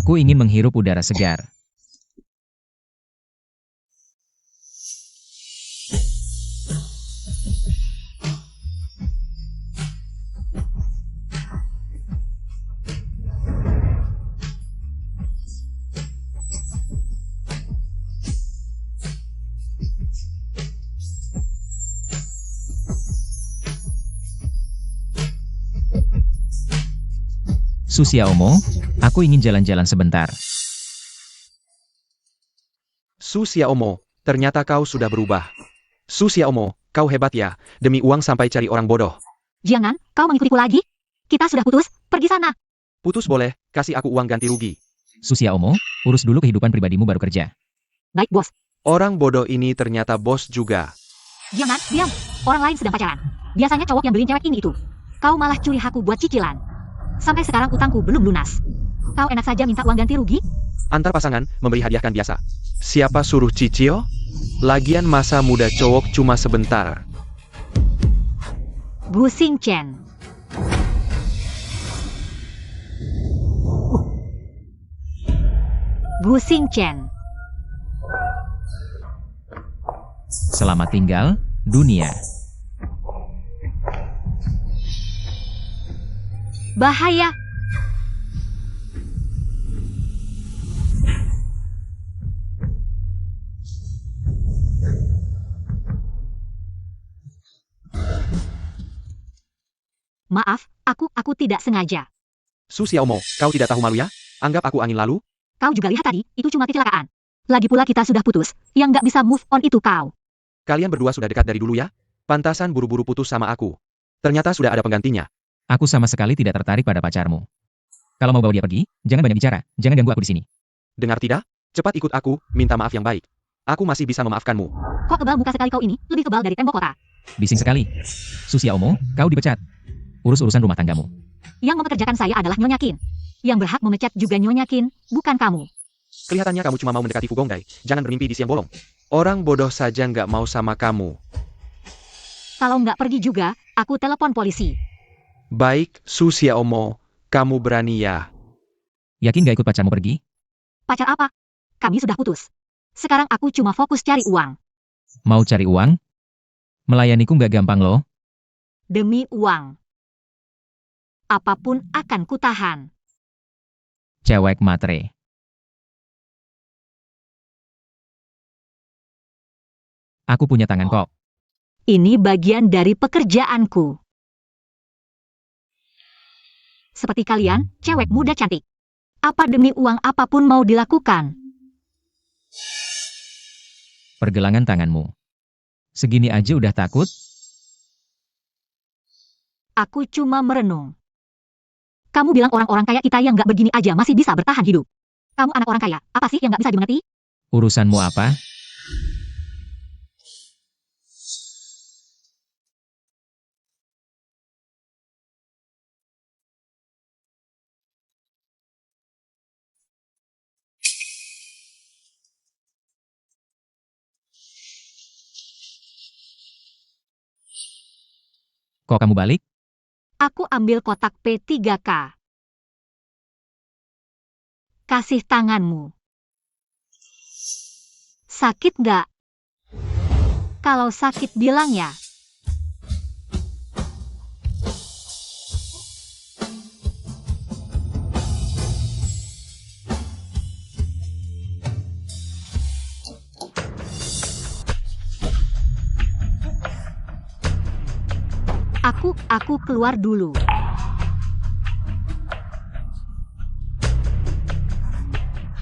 Aku ingin menghirup udara segar. Su Xiaomo, aku ingin jalan-jalan sebentar. Su Xiaomo, ternyata kau sudah berubah. Su Xiaomo, kau hebat ya, demi uang sampai cari orang bodoh. Jangan, kau mengikutiku lagi? Kita sudah putus, pergi sana. Putus boleh, kasih aku uang ganti rugi. Su Xiaomo, urus dulu kehidupan pribadimu baru kerja. Baik, bos. Orang bodoh ini ternyata bos juga. Jangan, diam. Orang lain sedang pacaran. Biasanya cowok yang beliin cewek ini itu. Kau malah curi hakku buat cicilan. Sampai sekarang utangku belum lunas. Kau enak saja minta uang ganti rugi? Antar pasangan, memberi hadiah kan biasa. Siapa suruh cicil? Lagian masa muda cowok cuma sebentar. Bu Xingchen. Bu Xingchen. Selamat tinggal, dunia. Bahaya. Maaf, aku tidak sengaja. Su Xiaomo, kau tidak tahu malu ya? Anggap aku angin lalu? Kau juga lihat tadi, itu cuma kecelakaan. Lagi pula kita sudah putus, yang nggak bisa move on itu kau. Kalian berdua sudah dekat dari dulu ya? Pantasan buru-buru putus sama aku. Ternyata sudah ada penggantinya. Aku sama sekali tidak tertarik pada pacarmu. Kalau mau bawa dia pergi, jangan banyak bicara, jangan ganggu aku di sini. Dengar tidak? Cepat ikut aku, minta maaf yang baik. Aku masih bisa memaafkanmu. Kok kebal muka sekali kau ini, lebih kebal dari tembok kota. Bising sekali. Su Xiaomo, kau dipecat. Urus urusan rumah tanggamu. Yang mempekerjakan saya adalah Nyonya Qin. Yang berhak memecat juga Nyonya Qin, bukan kamu. Kelihatannya kamu cuma mau mendekati Fu Gongdai. Jangan bermimpi di siang bolong. Orang bodoh saja nggak mau sama kamu. Kalau nggak pergi juga, aku telepon polisi. Baik, Su Xiaomo, kamu berani ya? Yakin gak ikut pacarmu pergi? Pacar apa? Kami sudah putus. Sekarang aku cuma fokus cari uang. Mau cari uang? Melayaniku gak gampang loh. Demi uang. Apapun akan kutahan. Cewek matre. Aku punya tangan kok. Ini bagian dari pekerjaanku. Seperti kalian, cewek muda cantik. Apa demi uang apapun mau dilakukan? Pergelangan tanganmu. Segini aja udah takut? Aku cuma merenung. Kamu bilang orang-orang kaya kita yang nggak begini aja masih bisa bertahan hidup. Kamu anak orang kaya, apa sih yang nggak bisa dimengerti? Urusanmu apa? Kok kamu balik? Aku ambil kotak P3K. Kasih tanganmu. Sakit nggak? Kalau sakit bilang ya. Aku keluar dulu.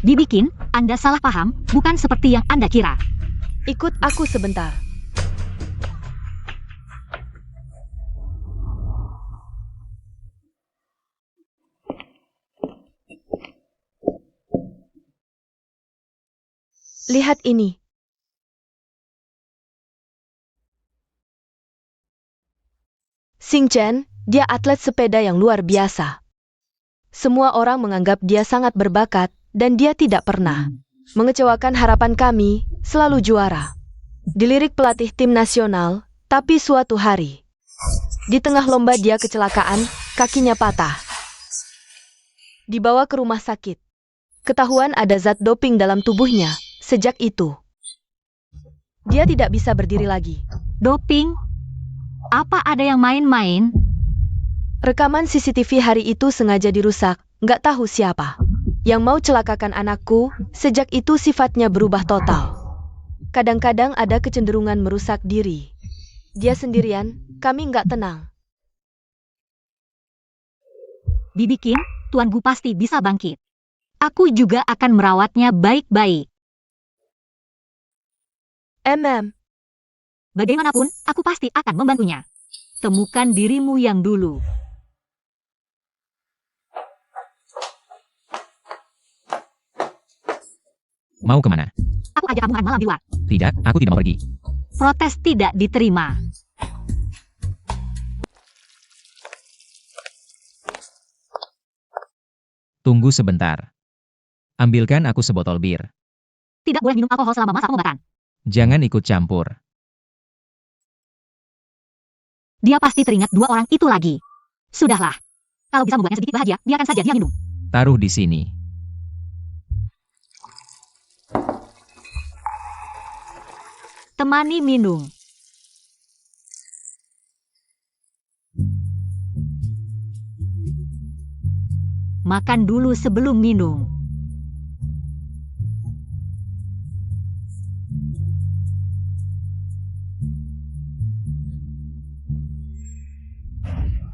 Dibikin, Anda salah paham, bukan seperti yang Anda kira. Ikut aku sebentar. Lihat ini. Xingchen, dia atlet sepeda yang luar biasa. Semua orang menganggap dia sangat berbakat, dan dia tidak pernah mengecewakan harapan kami, selalu juara. Dilirik pelatih tim nasional, tapi suatu hari, di tengah lomba dia kecelakaan, kakinya patah. Dibawa ke rumah sakit. Ketahuan ada zat doping dalam tubuhnya. Sejak itu, dia tidak bisa berdiri lagi. Doping? Apa ada yang main-main? Rekaman CCTV hari itu sengaja dirusak, nggak tahu siapa yang mau celakakan anakku. Sejak itu sifatnya berubah total. Kadang-kadang ada kecenderungan merusak diri. Dia sendirian, kami nggak tenang. Dibikin, Tuan Gu pasti bisa bangkit. Aku juga akan merawatnya baik-baik. Bagaimanapun, aku pasti akan membantunya. Temukan dirimu yang dulu. Mau kemana? Aku ajak kamu makan malam di luar. Tidak, aku tidak mau pergi. Protes tidak diterima. Tunggu sebentar. Ambilkan aku sebotol bir. Tidak boleh minum alkohol selama masa pengobatan. Jangan ikut campur. Dia pasti teringat dua orang itu lagi. Sudahlah. Kalau bisa membuatnya sedikit bahagia, biarkan saja dia minum. Taruh di sini. Temani minum. Makan dulu sebelum minum.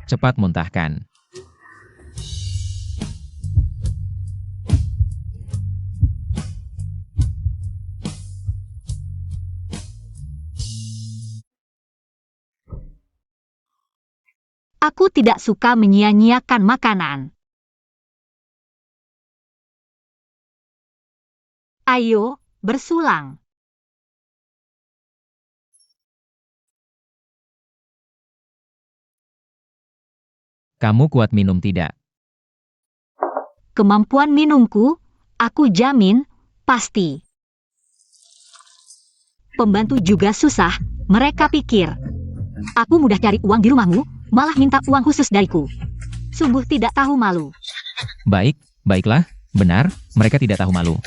Cepat muntahkan. Aku tidak suka menyia-nyiakan makanan. Ayo, bersulang. Kamu kuat minum tidak? Kemampuan minumku, aku jamin, pasti. Pembantu juga susah, mereka pikir. Aku mudah cari uang di rumahmu, malah minta uang khusus dariku. Sungguh tidak tahu malu. Baik, baiklah, benar, mereka tidak tahu malu.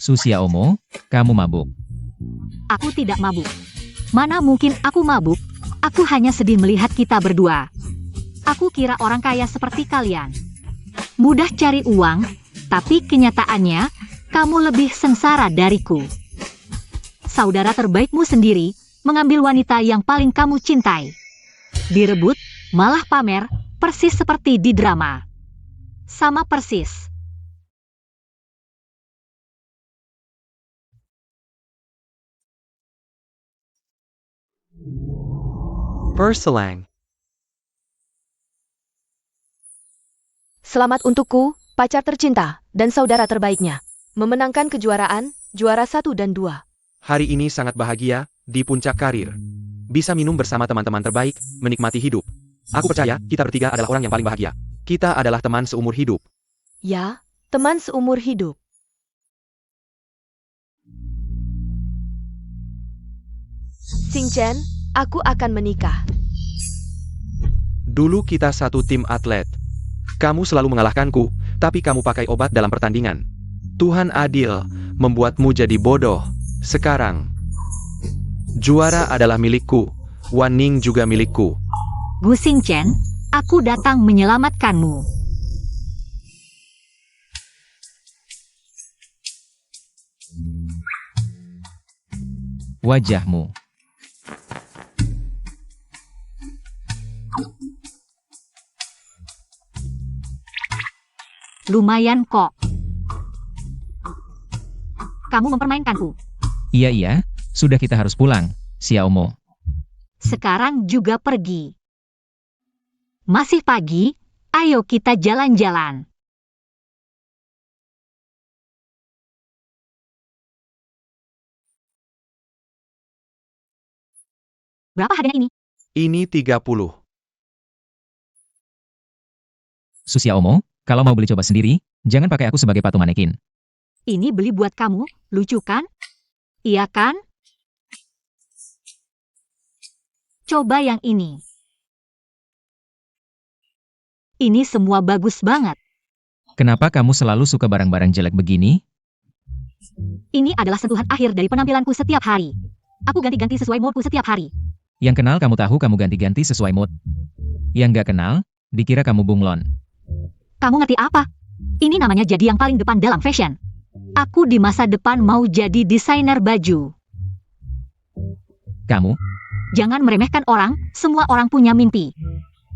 Susia Omo, kamu mabuk. Aku tidak mabuk. Mana mungkin aku mabuk? Aku hanya sedih melihat kita berdua. Aku kira orang kaya seperti kalian mudah cari uang, tapi kenyataannya, kamu lebih sengsara dariku. Saudara terbaikmu sendiri mengambil wanita yang paling kamu cintai. Direbut, malah pamer, persis seperti di drama. Sama persis. Perselang. Selamat untukku, pacar tercinta, dan saudara terbaiknya. Memenangkan kejuaraan, juara 1 dan 2. Hari ini sangat bahagia, di puncak karir. Bisa minum bersama teman-teman terbaik, menikmati hidup. Aku percaya, kita bertiga adalah orang yang paling bahagia. Kita adalah teman seumur hidup. Ya, teman seumur hidup. Xing Chen, aku akan menikah. Dulu kita satu tim atlet. Kamu selalu mengalahkanku, tapi kamu pakai obat dalam pertandingan. Tuhan adil, membuatmu jadi bodoh. Sekarang, juara adalah milikku. Wan Ning juga milikku. Gu Xingchen, aku datang menyelamatkanmu. Wajahmu. Lumayan kok. Kamu mempermainkanku. Iya, sudah kita harus pulang, Xiaomo. Sekarang juga pergi. Masih pagi, ayo kita jalan-jalan. Berapa harganya ini? Ini 30. Susia Omo, kalau mau beli coba sendiri, jangan pakai aku sebagai patung manekin. Ini beli buat kamu, lucu kan? Iya kan? Coba yang ini. Ini semua bagus banget. Kenapa kamu selalu suka barang-barang jelek begini? Ini adalah sentuhan akhir dari penampilanku setiap hari. Aku ganti-ganti sesuai moodku setiap hari. Yang kenal kamu tahu kamu ganti-ganti sesuai mood. Yang nggak kenal, dikira kamu bunglon. Kamu ngerti apa? Ini namanya jadi yang paling depan dalam fashion. Aku di masa depan mau jadi desainer baju. Kamu, Jangan meremehkan orang, semua orang punya mimpi.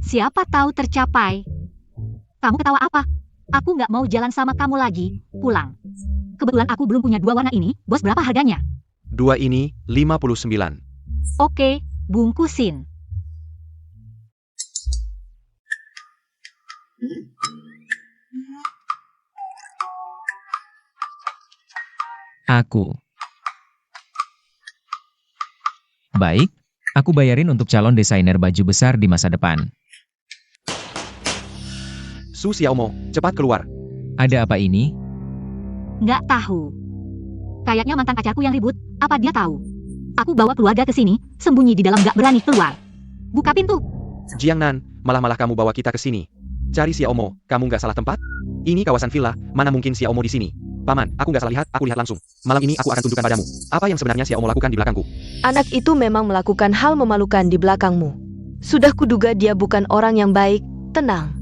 Siapa tahu tercapai. Kamu ketawa apa? Aku nggak mau jalan sama kamu lagi, pulang. Kebetulan aku belum punya dua warna ini, bos berapa harganya? Dua ini, 59. Oke, bungkusin. aku. Baik, aku bayarin untuk calon desainer baju besar di masa depan. Su Xiaomo, cepat keluar. Ada apa ini? Nggak tahu. Kayaknya mantan pacarku yang ribut, apa dia tahu? Aku bawa keluarga ke sini, sembunyi di dalam nggak berani keluar. Buka pintu. Jiangnan, malah kamu bawa kita ke sini. Cari Xiaomo, kamu nggak salah tempat? Ini kawasan villa, mana mungkin Xiaomo di sini? Paman, aku nggak salah lihat, aku lihat langsung. Malam ini aku akan tunjukkan padamu, apa yang sebenarnya Xiaomo lakukan di belakangku. Anak itu memang melakukan hal memalukan di belakangmu. Sudah kuduga dia bukan orang yang baik, tenang.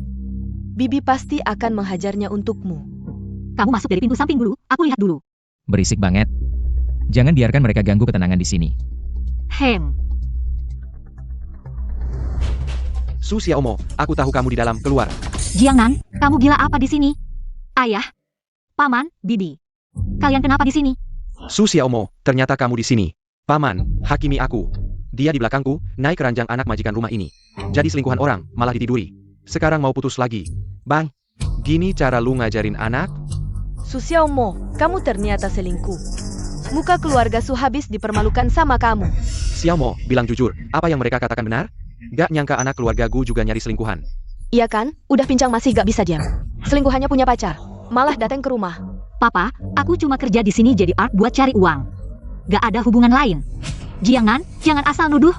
Bibi pasti akan menghajarnya untukmu. Kamu masuk dari pintu samping dulu, aku lihat dulu. Berisik banget. Jangan biarkan mereka ganggu ketenangan di sini. Hem. Su Xiaomo, aku tahu kamu di dalam, keluar. Jiangnan, kamu gila apa di sini? Ayah, Paman, Bibi. Kalian kenapa di sini? Su Xiaomo, ternyata kamu di sini. Paman, hakimi aku. Dia di belakangku, naik keranjang anak majikan rumah ini. Jadi selingkuhan orang, malah ditiduri. Sekarang mau putus lagi. Bang, gini cara lu ngajarin anak? Su Xiaomo, kamu ternyata selingkuh. Muka keluarga Su habis dipermalukan sama kamu. Xiaomo, bilang jujur, apa yang mereka katakan benar? Gak nyangka anak keluarga gu juga nyari selingkuhan. Iya kan? Udah pincang masih gak bisa diam. Selingkuhannya punya pacar. Malah datang ke rumah. Papa, aku cuma kerja di sini jadi art buat cari uang. Gak ada hubungan lain. Jiangnan, jangan asal nuduh.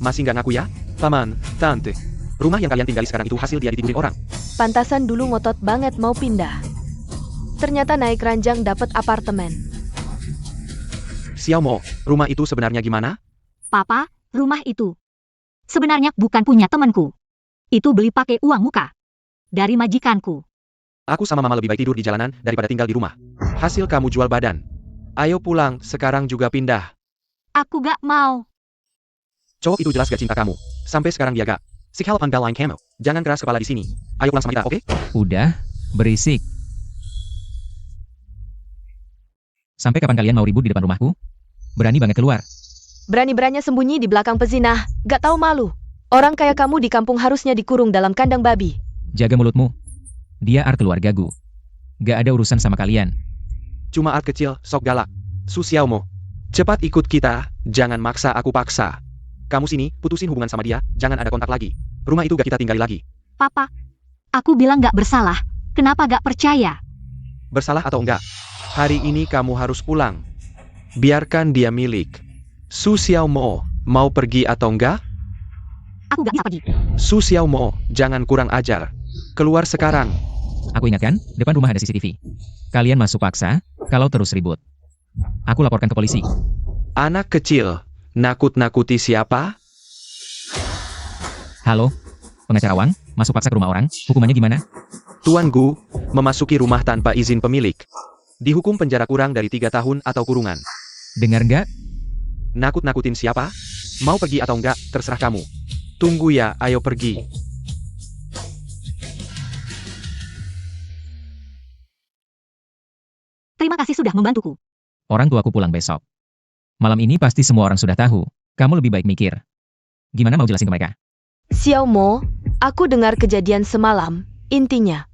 Masih gak ngaku ya? Paman, tante. Rumah yang kalian tinggali sekarang itu hasil dia ditidurin orang. Pantasan dulu ngotot banget mau pindah. Ternyata naik ranjang dapat apartemen. Xiaomo, rumah itu sebenarnya gimana? Papa, rumah itu sebenarnya bukan punya temanku. Itu beli pakai uang muka. Dari majikanku. Aku sama mama lebih baik tidur di jalanan daripada tinggal di rumah. Hasil kamu jual badan. Ayo pulang, sekarang juga pindah. Aku gak mau. Cowok itu jelas gak cinta kamu. Sampai sekarang dia gak. Sikhal Pandal Line Camo. Jangan keras kepala di sini. Ayo pulang sama kita, oke? Udah, berisik. Sampai kapan kalian mau ribut di depan rumahku? Berani banget keluar. Berani-beraninya sembunyi di belakang pezinah. Gak tahu malu. Orang kayak kamu di kampung harusnya dikurung dalam kandang babi. Jaga mulutmu. Dia art keluargaku. Gak ada urusan sama kalian. Cuma art kecil, sok galak. Su Xiaomo, cepat ikut kita, jangan maksa aku paksa. Kamu sini, putusin hubungan sama dia, jangan ada kontak lagi. Rumah itu gak kita tinggali lagi. Papa, aku bilang gak bersalah. Kenapa gak percaya? Bersalah atau enggak? Hari ini kamu harus pulang. Biarkan dia milik. Su Xiaomo, mau pergi atau enggak? Aku gak bisa pergi. Su Xiaomo, jangan kurang ajar. Keluar sekarang. Aku ingatkan, depan rumah ada CCTV. Kalian masuk paksa, kalau terus ribut. Aku laporkan ke polisi. Anak kecil, nakut-nakuti siapa? Halo, pengacara Wang, masuk paksa ke rumah orang, hukumannya gimana? Tuan Gu, memasuki rumah tanpa izin pemilik. Dihukum penjara kurang dari 3 tahun atau kurungan. Dengar nggak? Nakut-nakutin siapa? Mau pergi atau enggak, terserah kamu. Tunggu ya, ayo pergi. Terima kasih sudah membantuku. Orang tuaku pulang besok. Malam ini pasti semua orang sudah tahu. Kamu lebih baik mikir. Gimana mau jelasin ke mereka? Xiaomo, aku dengar kejadian semalam. Intinya,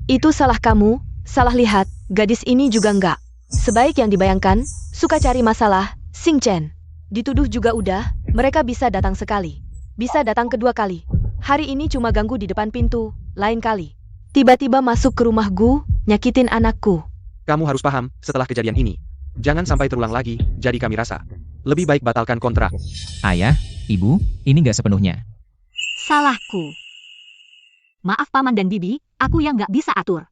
itu salah kamu, salah lihat, gadis ini juga enggak. Sebaik yang dibayangkan, suka cari masalah, Xing Chen. Dituduh juga udah, mereka bisa datang sekali. Bisa datang kedua kali. Hari ini cuma ganggu di depan pintu, lain kali. Tiba-tiba masuk ke rumah Gu, nyakitin anakku. Kamu harus paham, setelah kejadian ini. Jangan sampai terulang lagi, jadi kami rasa. Lebih baik batalkan kontrak. Ayah, ibu, ini nggak sepenuhnya. Salahku. Maaf Paman dan Bibi, aku yang gak bisa atur.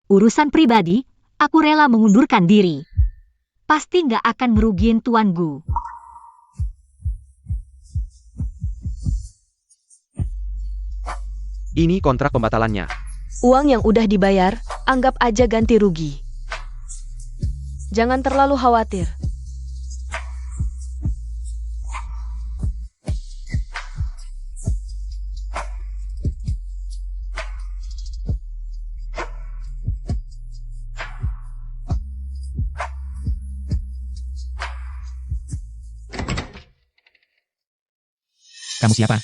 Urusan pribadi, aku rela mengundurkan diri. Pasti nggak akan ngerugiin Tuan Gu. Ini kontrak pembatalannya. Uang yang udah dibayar, anggap aja ganti rugi. Jangan terlalu khawatir. Kamu siapa?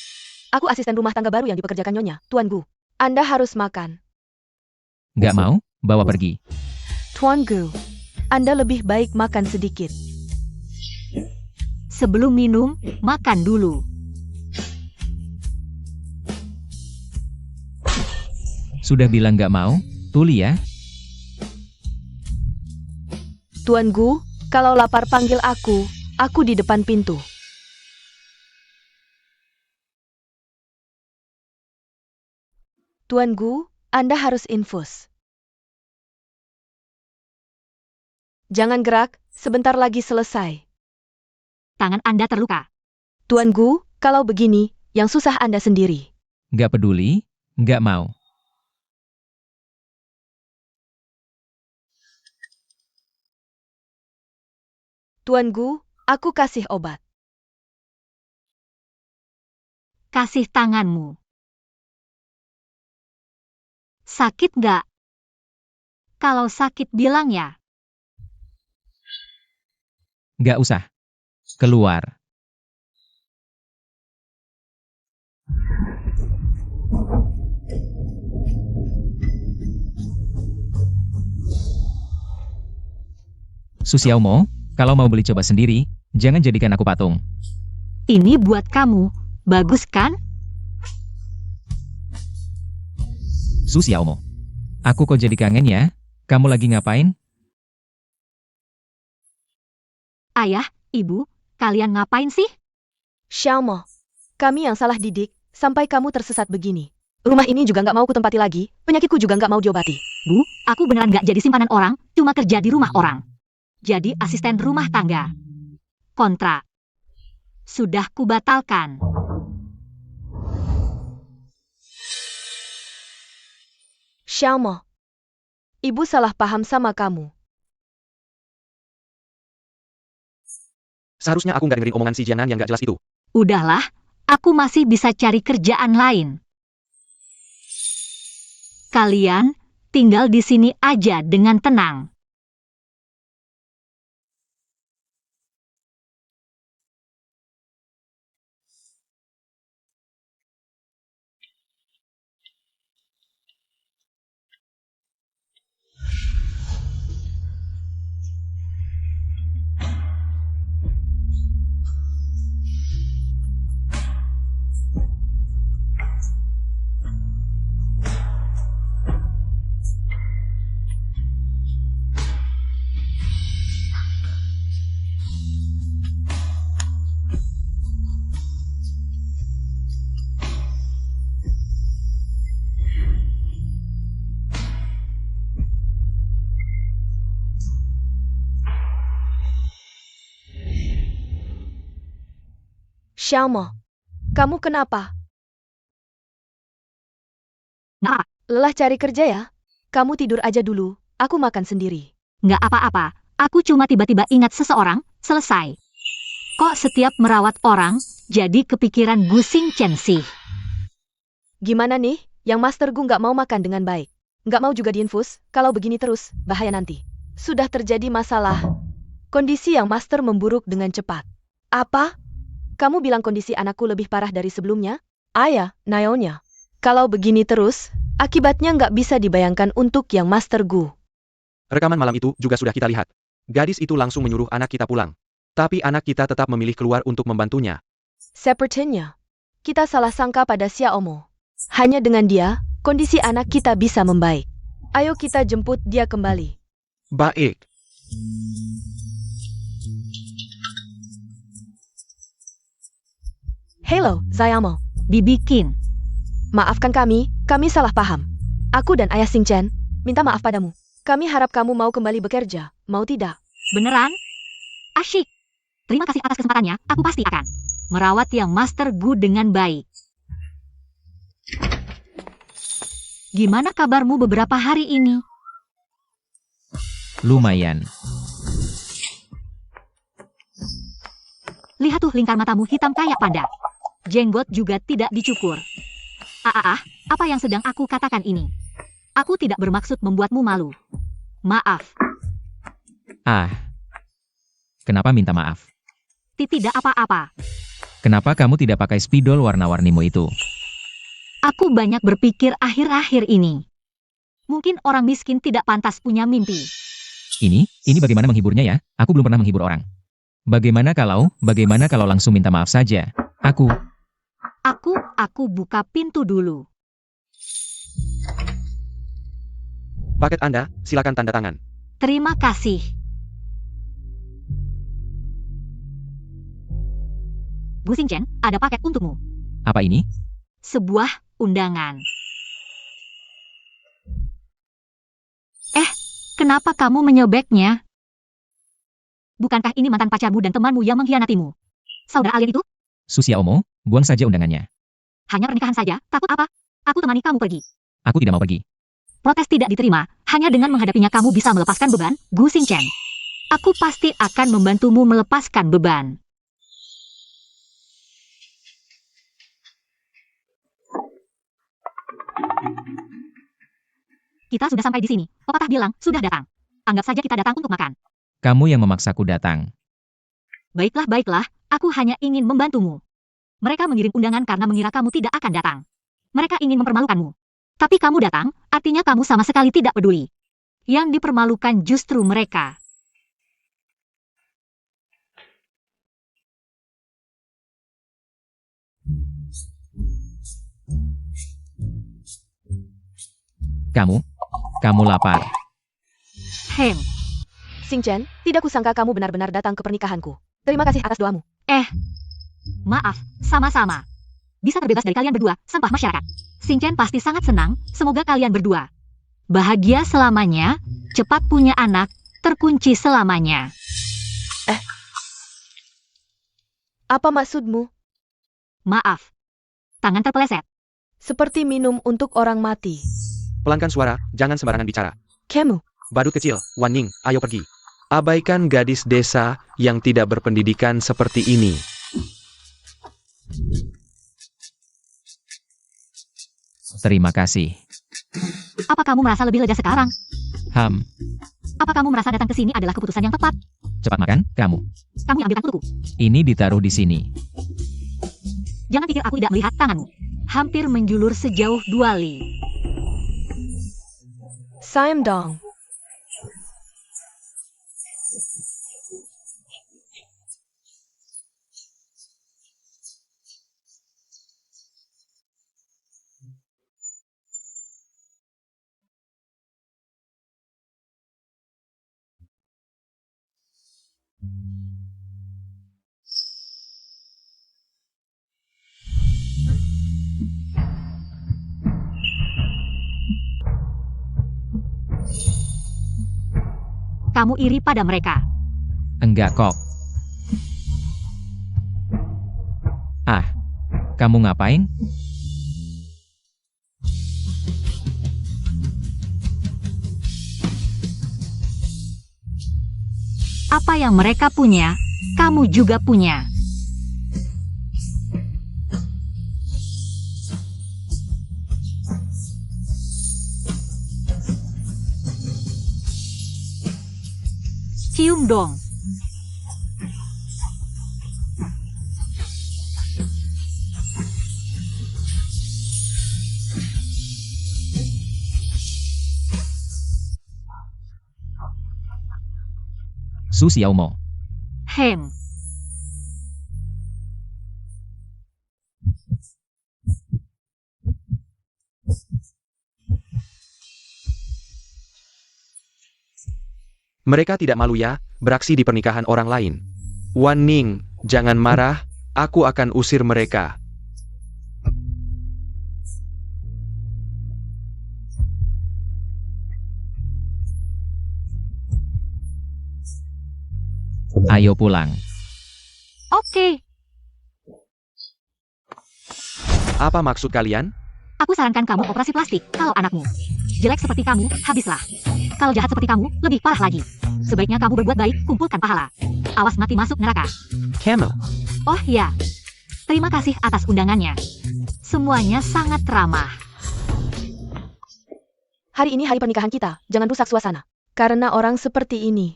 Aku asisten rumah tangga baru yang dipekerjakan Nyonya, Tuan Gu. Anda harus makan. Nggak mau? Bawa pergi. Tuan Gu, Anda lebih baik makan sedikit. Sebelum minum, makan dulu. Sudah bilang nggak mau? Tuli ya. Tuan Gu, kalau lapar panggil aku di depan pintu. Tuan Gu, Anda harus infus. Jangan gerak, sebentar lagi selesai. Tangan Anda terluka. Tuan Gu, kalau begini, yang susah Anda sendiri. Nggak peduli, nggak mau. Tuan Gu, aku kasih obat. Kasih tanganmu. Sakit nggak? Kalau sakit bilang ya. Nggak usah. Keluar. Su Xiaomo, kalau mau beli coba sendiri, jangan jadikan aku patung. Ini buat kamu. Bagus kan? Su Xiaomo. Aku kok jadi kangen ya? Kamu lagi ngapain? Ayah, ibu, kalian ngapain sih? Xiaomo, kami yang salah didik, sampai kamu tersesat begini. Rumah ini juga nggak mau kutempati lagi, penyakitku juga nggak mau diobati. Bu, aku beneran nggak jadi simpanan orang, cuma kerja di rumah orang. Jadi asisten rumah tangga. Kontrak. Sudah kubatalkan. Xiaomo, ibu salah paham sama kamu. Seharusnya aku nggak dengerin omongan si Jianan yang nggak jelas itu. Udahlah, aku masih bisa cari kerjaan lain. Kalian tinggal di sini aja dengan tenang. Xiaomo, kamu kenapa? Nah, Lelah cari kerja ya? Kamu tidur aja dulu, aku makan sendiri. nggak apa-apa, aku cuma tiba-tiba ingat seseorang, selesai. Kok setiap merawat orang, jadi kepikiran Gu Xingchen sih? Gimana nih, yang Master Gu nggak mau makan dengan baik? Nggak mau juga diinfus, kalau begini terus, bahaya nanti. Sudah terjadi masalah. Kondisi yang Master memburuk dengan cepat. Apa? Kamu bilang kondisi anakku lebih parah dari sebelumnya? Ayah, Naonya. Kalau begini terus, akibatnya nggak bisa dibayangkan untuk yang Master Gu. Rekaman malam itu juga sudah kita lihat. Gadis itu langsung menyuruh anak kita pulang. Tapi anak kita tetap memilih keluar untuk membantunya. Sepertinya, kita salah sangka pada Xiaomo. Hanya dengan dia, kondisi anak kita bisa membaik. Ayo kita jemput dia kembali. Baik. Halo, Xiaomo. Dibikin. Maafkan kami salah paham. Aku dan Ayah Xingchen, minta maaf padamu. Kami harap kamu mau kembali bekerja, mau tidak? Beneran? Asyik. Terima kasih atas kesempatannya, aku pasti akan merawat yang Master Gu dengan baik. Gimana kabarmu beberapa hari ini? Lumayan. Lihat tuh lingkar matamu hitam kayak panda. Jenggot juga tidak dicukur. Apa yang sedang aku katakan ini? Aku tidak bermaksud membuatmu malu. Maaf. Kenapa minta maaf? Tidak apa-apa. Kenapa kamu tidak pakai spidol warna-warnimu itu? Aku banyak berpikir akhir-akhir ini. Mungkin orang miskin tidak pantas punya mimpi. Ini bagaimana menghiburnya ya? Aku belum pernah menghibur orang. Bagaimana kalau langsung minta maaf saja? Aku buka pintu dulu. Paket Anda, silakan tanda tangan. Terima kasih. Gu Xingchen, ada paket untukmu. apa ini? Sebuah undangan. Kenapa kamu menyobeknya? Bukankah ini mantan pacarmu dan temanmu yang mengkhianatimu? Saudara alien itu? Susia Omo, buang saja undangannya. Hanya pernikahan saja, takut apa? Aku temani kamu pergi. Aku tidak mau pergi. Protes tidak diterima, hanya dengan menghadapinya kamu bisa melepaskan beban, Gu Xingchen. Aku pasti akan membantumu melepaskan beban. Kita sudah sampai di sini. Pepatah bilang, sudah datang. Anggap saja kita datang untuk makan. Kamu yang memaksaku datang. Baiklah, aku hanya ingin membantumu. Mereka mengirim undangan karena mengira kamu tidak akan datang. Mereka ingin mempermalukanmu. Tapi kamu datang, artinya kamu sama sekali tidak peduli. Yang dipermalukan justru mereka. Kamu lapar. Xingchen, tidak kusangka kamu benar-benar datang ke pernikahanku. Terima kasih atas doamu. Maaf, sama-sama. Bisa terbebas dari kalian berdua, sampah masyarakat. Xingchen pasti sangat senang, semoga kalian berdua bahagia selamanya, cepat punya anak, terkunci selamanya. Apa maksudmu? Maaf. Tangan terpeleset. Seperti minum untuk orang mati. Pelangkan suara, jangan sembarangan bicara. Kamu. Badut kecil, Wan Ning, ayo pergi. Abaikan gadis desa yang tidak berpendidikan seperti ini. Terima kasih. Apa kamu merasa lebih lega sekarang? Apa kamu merasa datang ke sini adalah keputusan yang tepat? Cepat makan, kamu. Kamu yang ambilkan untukku. Ini ditaruh di sini. Jangan pikir aku tidak melihat tanganmu. Hampir menjulur sejauh 2 li. Saim dong. Kamu iri pada mereka. Enggak kok. Kamu ngapain? Apa yang mereka punya, kamu juga punya. Cium dong. Su Xiaomo. Mereka tidak malu ya, beraksi di pernikahan orang lain. Wan Ning, jangan marah, aku akan usir mereka. Ayo pulang. Oke, Apa maksud kalian? aku sarankan kamu operasi plastik. Kalau anakmu jelek seperti kamu, habislah. Kalau jahat seperti kamu, lebih parah lagi. Sebaiknya kamu berbuat baik, kumpulkan pahala. Awas mati masuk neraka. Camel. Oh ya, terima kasih atas undangannya. Semuanya sangat ramah. Hari ini hari pernikahan kita, jangan rusak suasana. Karena orang seperti ini.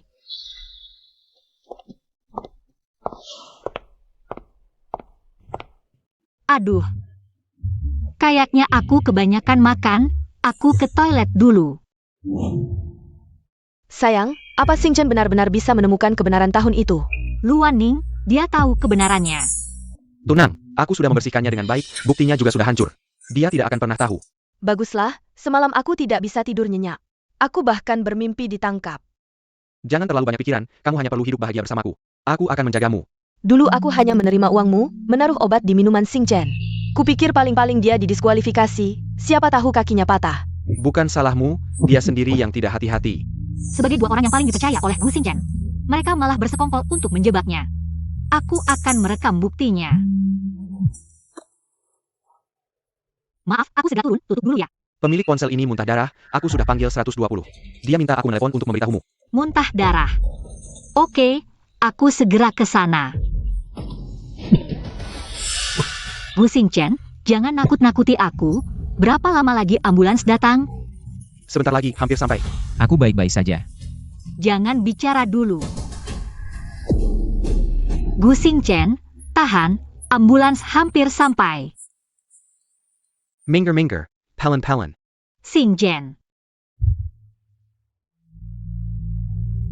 Aduh, kayaknya aku kebanyakan makan. Aku ke toilet dulu. Sayang, apa Xing Chen benar-benar bisa menemukan kebenaran tahun itu? Luan Ning, dia tahu kebenarannya. Tunang, aku sudah membersihkannya dengan baik, buktinya juga sudah hancur. Dia tidak akan pernah tahu. Baguslah, semalam aku tidak bisa tidur nyenyak. Aku bahkan bermimpi ditangkap. Jangan terlalu banyak pikiran, kamu hanya perlu hidup bahagia bersamaku. Aku akan menjagamu. Dulu aku hanya menerima uangmu, menaruh obat di minuman Xing Chen. Kupikir paling-paling dia didiskualifikasi, siapa tahu kakinya patah. Bukan salahmu, dia sendiri yang tidak hati-hati. Sebagai dua orang yang paling dipercaya oleh Gu Xingchen, mereka malah bersekongkol untuk menjebaknya. Aku akan merekam buktinya. Maaf, aku segera turun, tutup dulu ya. Pemilik ponsel ini muntah darah, aku sudah panggil 120. Dia minta aku menelepon untuk memberitahumu. Muntah darah. Oke, aku segera ke sana. Gu Xingchen, jangan nakut-nakuti aku. Berapa lama lagi ambulans datang? Sebentar lagi, hampir sampai. Aku baik-baik saja. Jangan bicara dulu. Gu Xingchen, tahan, ambulans hampir sampai. Minger. Pelen. Xingchen.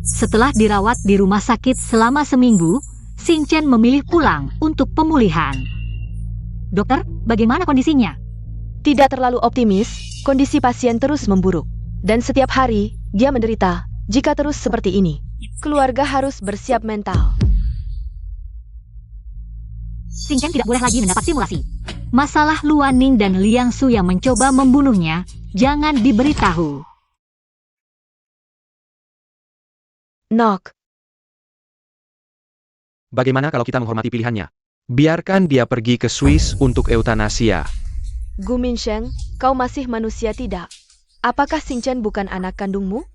Setelah dirawat di rumah sakit selama seminggu, Xingchen memilih pulang untuk pemulihan. Dokter, bagaimana kondisinya? Tidak terlalu optimis, kondisi pasien terus memburuk. Dan setiap hari, dia menderita. Jika terus seperti ini, keluarga harus bersiap mental. Xingchen tidak boleh lagi mendapat stimulasi. Masalah Luan Ning dan Liang Su yang mencoba membunuhnya, jangan diberitahu. Knock. Bagaimana kalau kita menghormati pilihannya? Biarkan dia pergi ke Swiss untuk eutanasia. Gu Minsheng, kau masih manusia tidak? Apakah Xing Chen bukan anak kandungmu?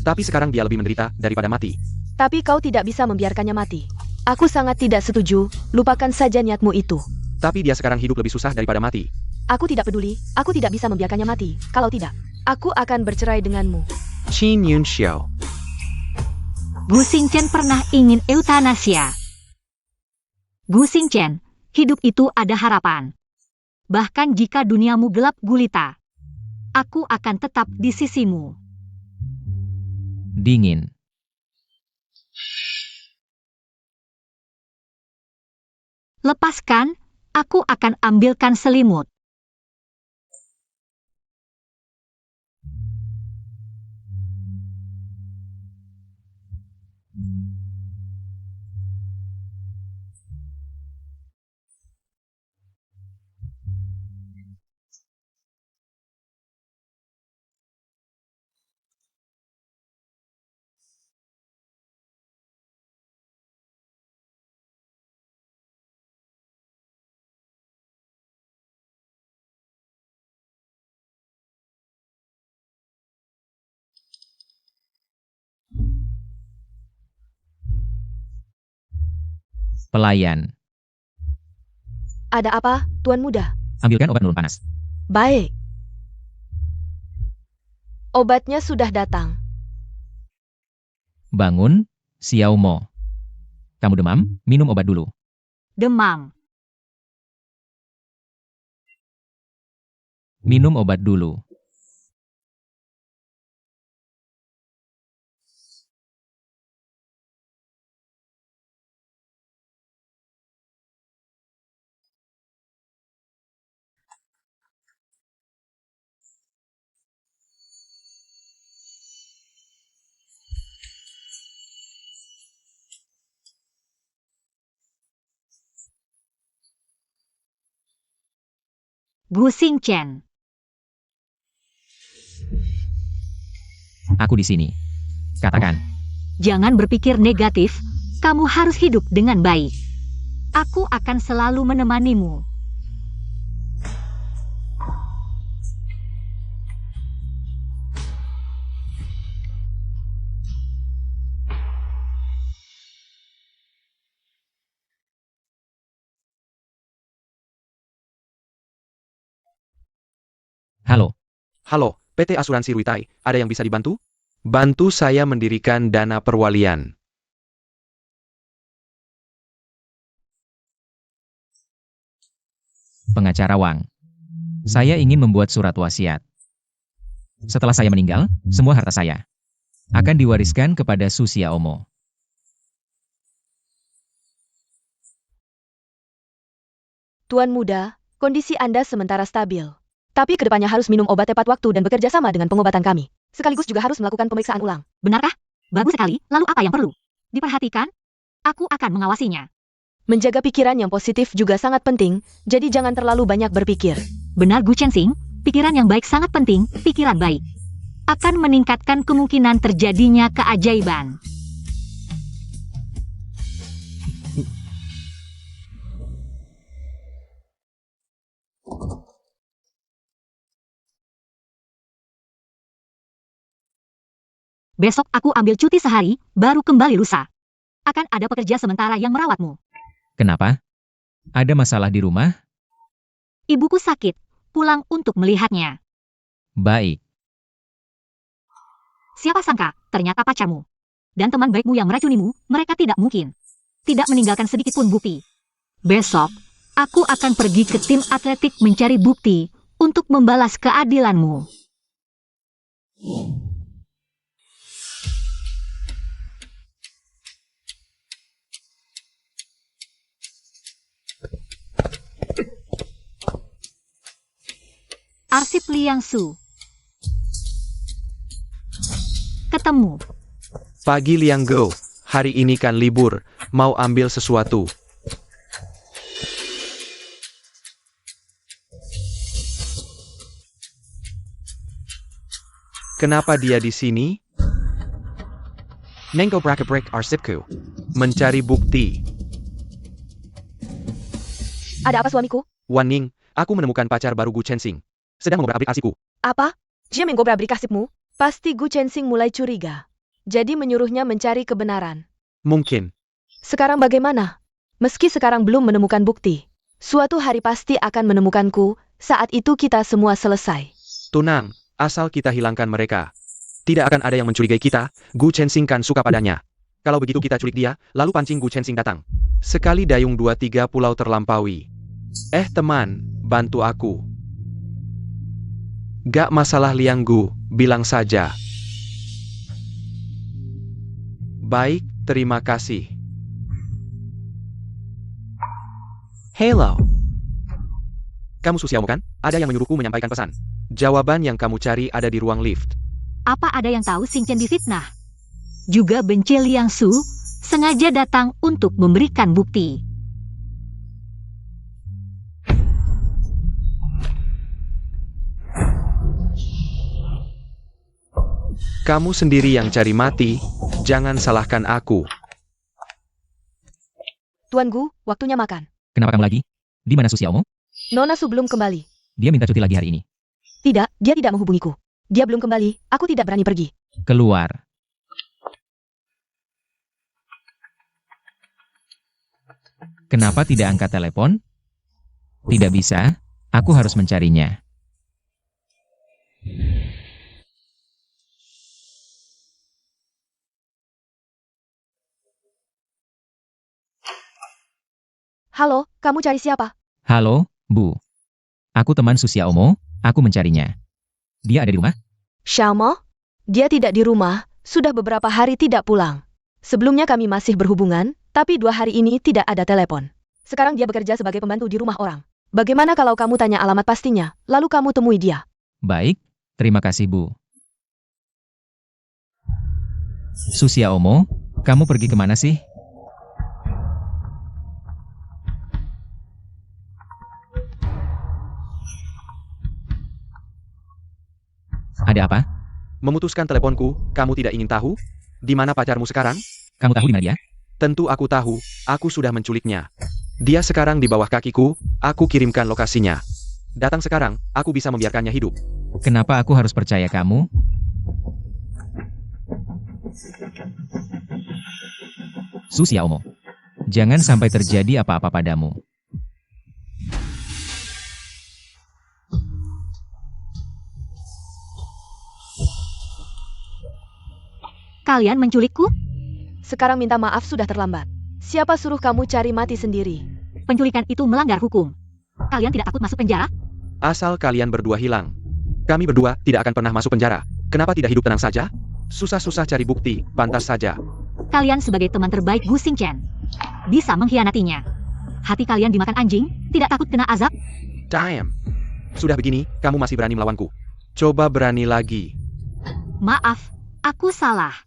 Tapi sekarang dia lebih menderita daripada mati. Tapi kau tidak bisa membiarkannya mati. Aku sangat tidak setuju, lupakan saja niatmu itu. Tapi dia sekarang hidup lebih susah daripada mati. Aku tidak peduli, aku tidak bisa membiarkannya mati. Kalau tidak, aku akan bercerai denganmu. Qin Yunxiao. Gu Xingchen pernah ingin eutanasia. Gu Xingchen, hidup itu ada harapan. Bahkan jika duniamu gelap gulita, aku akan tetap di sisimu. Dingin. Lepaskan, aku akan ambilkan selimut. Pelayan. Ada apa, Tuan Muda? Ambilkan obat penurun panas. Baik. Obatnya sudah datang. Bangun, Xiao Mo. Kamu demam? Minum obat dulu. Demam. Minum obat dulu. Gu Xingchen. Aku di sini. Katakan. Jangan berpikir negatif. kamu harus hidup dengan baik. Aku akan selalu menemanimu. Halo, Halo, PT Asuransi Ruitai, ada yang bisa dibantu? Bantu saya mendirikan dana perwalian. pengacara Wang. Saya ingin membuat surat wasiat. Setelah saya meninggal, semua harta saya akan diwariskan kepada Susia Omo. Tuan muda, kondisi Anda sementara stabil. Tapi kedepannya harus minum obat tepat waktu dan bekerja sama dengan pengobatan kami. Sekaligus juga harus melakukan pemeriksaan ulang. Benarkah? Bagus sekali, lalu apa yang perlu diperhatikan? Aku akan mengawasinya. Menjaga pikiran yang positif juga sangat penting, jadi jangan terlalu banyak berpikir. Benar Gu Chensing, pikiran yang baik sangat penting, pikiran baik akan meningkatkan kemungkinan terjadinya keajaiban. Besok aku ambil cuti sehari, baru kembali lusa. Akan ada pekerja sementara yang merawatmu. Kenapa? Ada masalah di rumah? Ibuku sakit, pulang untuk melihatnya. Baik. Siapa sangka, ternyata pacarmu. Dan teman baikmu yang meracunimu, mereka tidak mungkin. Tidak meninggalkan sedikit pun bukti. Besok, aku akan pergi ke tim atletik mencari bukti untuk membalas keadilanmu. Arsip Liang Su. Ketemu. Pagi Liang Go, hari ini kan libur, mau ambil sesuatu. Kenapa dia di sini? Nengko Brakabrek Arsipku. Mencari bukti. Ada apa suamiku? Wan Ning, aku menemukan pacar baru Gu Chensing. Sedang mengobrak-abrik arsipku. Apa? Dia menggobrak-abrik kasipmu? Pasti Gu Chensing mulai curiga. Jadi menyuruhnya mencari kebenaran. Mungkin. Sekarang bagaimana? Meski sekarang belum menemukan bukti, suatu hari pasti akan menemukanku, saat itu kita semua selesai. Tunang, asal kita hilangkan mereka. Tidak akan ada yang mencurigai kita, Gu Chensing kan suka padanya. Kalau begitu kita culik dia, lalu pancing Gu Chensing datang. Sekali dayung 2-3 pulau terlampaui. Teman, bantu aku. Gak masalah Liang Gu, bilang saja. Baik, terima kasih. Hello. Kamu Susia Omo kan? Ada yang menyuruhku menyampaikan pesan. Jawaban yang kamu cari ada di ruang lift. Apa ada yang tahu Xing Chen difitnah? Juga benci Liang Su, sengaja datang untuk memberikan bukti. Kamu sendiri yang cari mati, jangan salahkan aku. Tuan Gu, waktunya makan. Kenapa kamu lagi? Di mana Susia Omo? Nona Su belum kembali. Dia minta cuti lagi hari ini. Tidak, dia tidak menghubungiku. Dia belum kembali, aku tidak berani pergi. Keluar. Kenapa tidak angkat telepon? Tidak bisa, aku harus mencarinya. Halo, kamu cari siapa? Halo, Bu. Aku teman Susia Omo, aku mencarinya. Dia ada di rumah? Xiaomo? Dia tidak di rumah, sudah beberapa hari tidak pulang. Sebelumnya kami masih berhubungan, tapi 2 hari ini tidak ada telepon. Sekarang dia bekerja sebagai pembantu di rumah orang. Bagaimana kalau kamu tanya alamat pastinya, lalu kamu temui dia? Baik, terima kasih Bu. Susia Omo, kamu pergi kemana sih? Ada apa? Memutuskan teleponku, kamu tidak ingin tahu? Di mana pacarmu sekarang? Kamu tahu di mana dia? Tentu aku tahu, aku sudah menculiknya. Dia sekarang di bawah kakiku, aku kirimkan lokasinya. Datang sekarang, aku bisa membiarkannya hidup. Kenapa aku harus percaya kamu? Su Xiaomo, jangan sampai terjadi apa-apa padamu. Kalian menculikku? Sekarang minta maaf sudah terlambat. Siapa suruh kamu cari mati sendiri? Penculikan itu melanggar hukum. Kalian tidak takut masuk penjara? Asal kalian berdua hilang. Kami berdua tidak akan pernah masuk penjara. Kenapa tidak hidup tenang saja? Susah-susah cari bukti, pantas saja. Kalian sebagai teman terbaik Gu Xingchen bisa mengkhianatinya. Hati kalian dimakan anjing, tidak takut kena azab? Damn. Sudah begini, kamu masih berani melawanku. Coba berani lagi. Maaf, aku salah.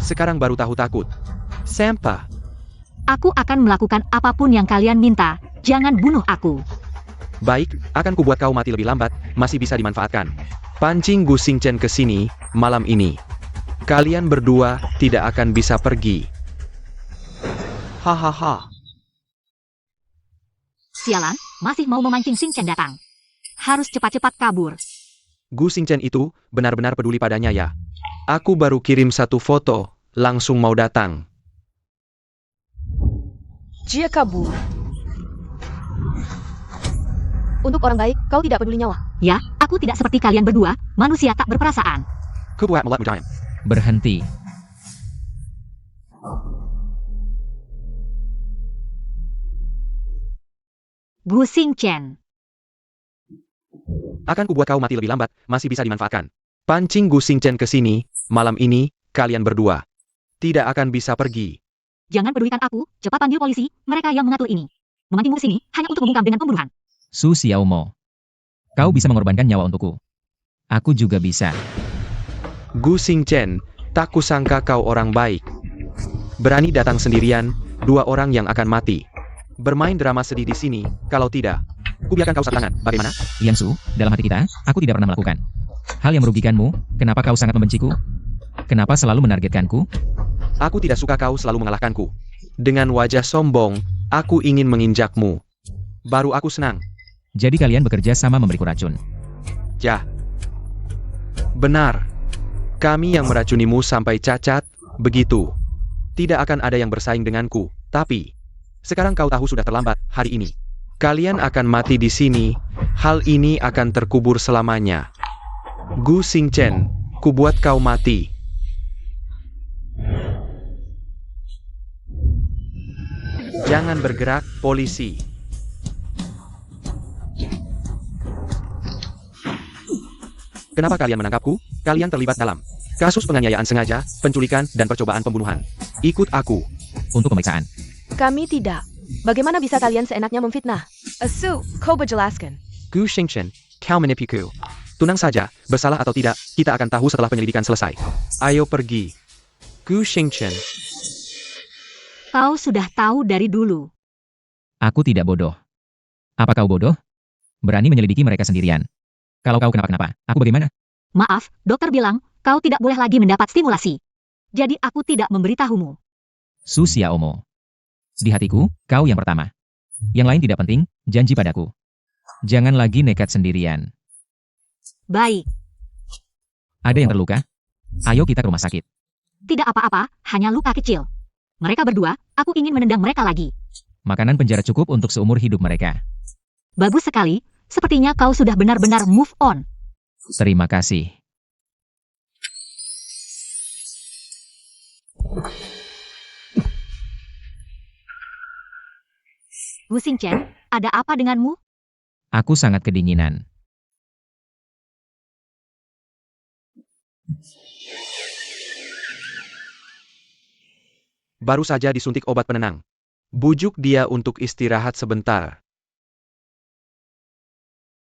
Sekarang baru tahu takut. Sempa. Aku akan melakukan apapun yang kalian minta. Jangan bunuh aku. Baik, akan kubuat kau mati lebih lambat, masih bisa dimanfaatkan. Pancing Gu Xingchen ke sini, malam ini. Kalian berdua tidak akan bisa pergi. Hahaha. Sialan, masih mau memancing Xingchen datang. Harus cepat-cepat kabur. Gu Xingchen itu benar-benar peduli padanya ya. Aku baru kirim satu foto, langsung mau datang. Dia kabur. Untuk orang baik, kau tidak peduli nyawa. Ya, aku tidak seperti kalian berdua, manusia tak berperasaan. Kubuat melat mudayam. Berhenti. Gu Xingchen. Akan kubuat kau mati lebih lambat, masih bisa dimanfaatkan. Pancing Gu Xingchen ke sini, malam ini, kalian berdua tidak akan bisa pergi. Jangan pedulikan aku, cepat panggil polisi, mereka yang mengatur ini. Memancingmu ke sini hanya untuk membungkam dengan pembunuhan. Su Xiaomo, kau bisa mengorbankan nyawa untukku. Aku juga bisa. Gu Xingchen, tak kusangka kau orang baik. Berani datang sendirian, dua orang yang akan mati. Bermain drama sedih di sini, kalau tidak, kubiarkan kau satangan, bagaimana? Lian Su, dalam hati kita, aku tidak pernah melakukan hal yang merugikanmu. Kenapa kau sangat membenciku? Kenapa selalu menargetkanku? Aku tidak suka kau selalu mengalahkanku. Dengan wajah sombong, aku ingin menginjakmu. Baru aku senang. Jadi kalian bekerja sama memberiku racun. Ya. Benar. Kami yang meracunimu sampai cacat, begitu. Tidak akan ada yang bersaing denganku, tapi sekarang kau tahu sudah terlambat hari ini. Kalian akan mati di sini, hal ini akan terkubur selamanya. Gu Xingchen, kubuat kau mati. Jangan bergerak, polisi. Kenapa kalian menangkapku? Kalian terlibat dalam kasus penganiayaan sengaja, penculikan, dan percobaan pembunuhan. Ikut aku. Untuk pemeriksaan. Kami tidak. Bagaimana bisa kalian seenaknya memfitnah? Asu, kau berjelaskan. Gu Xingchen, kau menipuku. Tenang saja, bersalah atau tidak, kita akan tahu setelah penyelidikan selesai. Ayo pergi. Gu Xingchen. Kau sudah tahu dari dulu. Aku tidak bodoh. Apa kau bodoh? Berani menyelidiki mereka sendirian. Kalau kau kenapa-kenapa, aku bagaimana? Maaf, dokter bilang, kau tidak boleh lagi mendapat stimulasi. Jadi aku tidak memberitahumu. Su Xiaomo. Di hatiku, kau yang pertama. Yang lain tidak penting, janji padaku. Jangan lagi nekat sendirian. Baik, Ada yang terluka? Ayo kita ke rumah sakit. tidak apa-apa, hanya luka kecil. Mereka berdua, aku ingin menendang mereka lagi. Makanan penjara cukup untuk seumur hidup mereka. Bagus sekali, sepertinya kau sudah benar-benar move on. Terima kasih. Gu Xingchen, ada apa denganmu? Aku sangat kedinginan. Baru saja disuntik obat penenang. Bujuk dia untuk istirahat sebentar.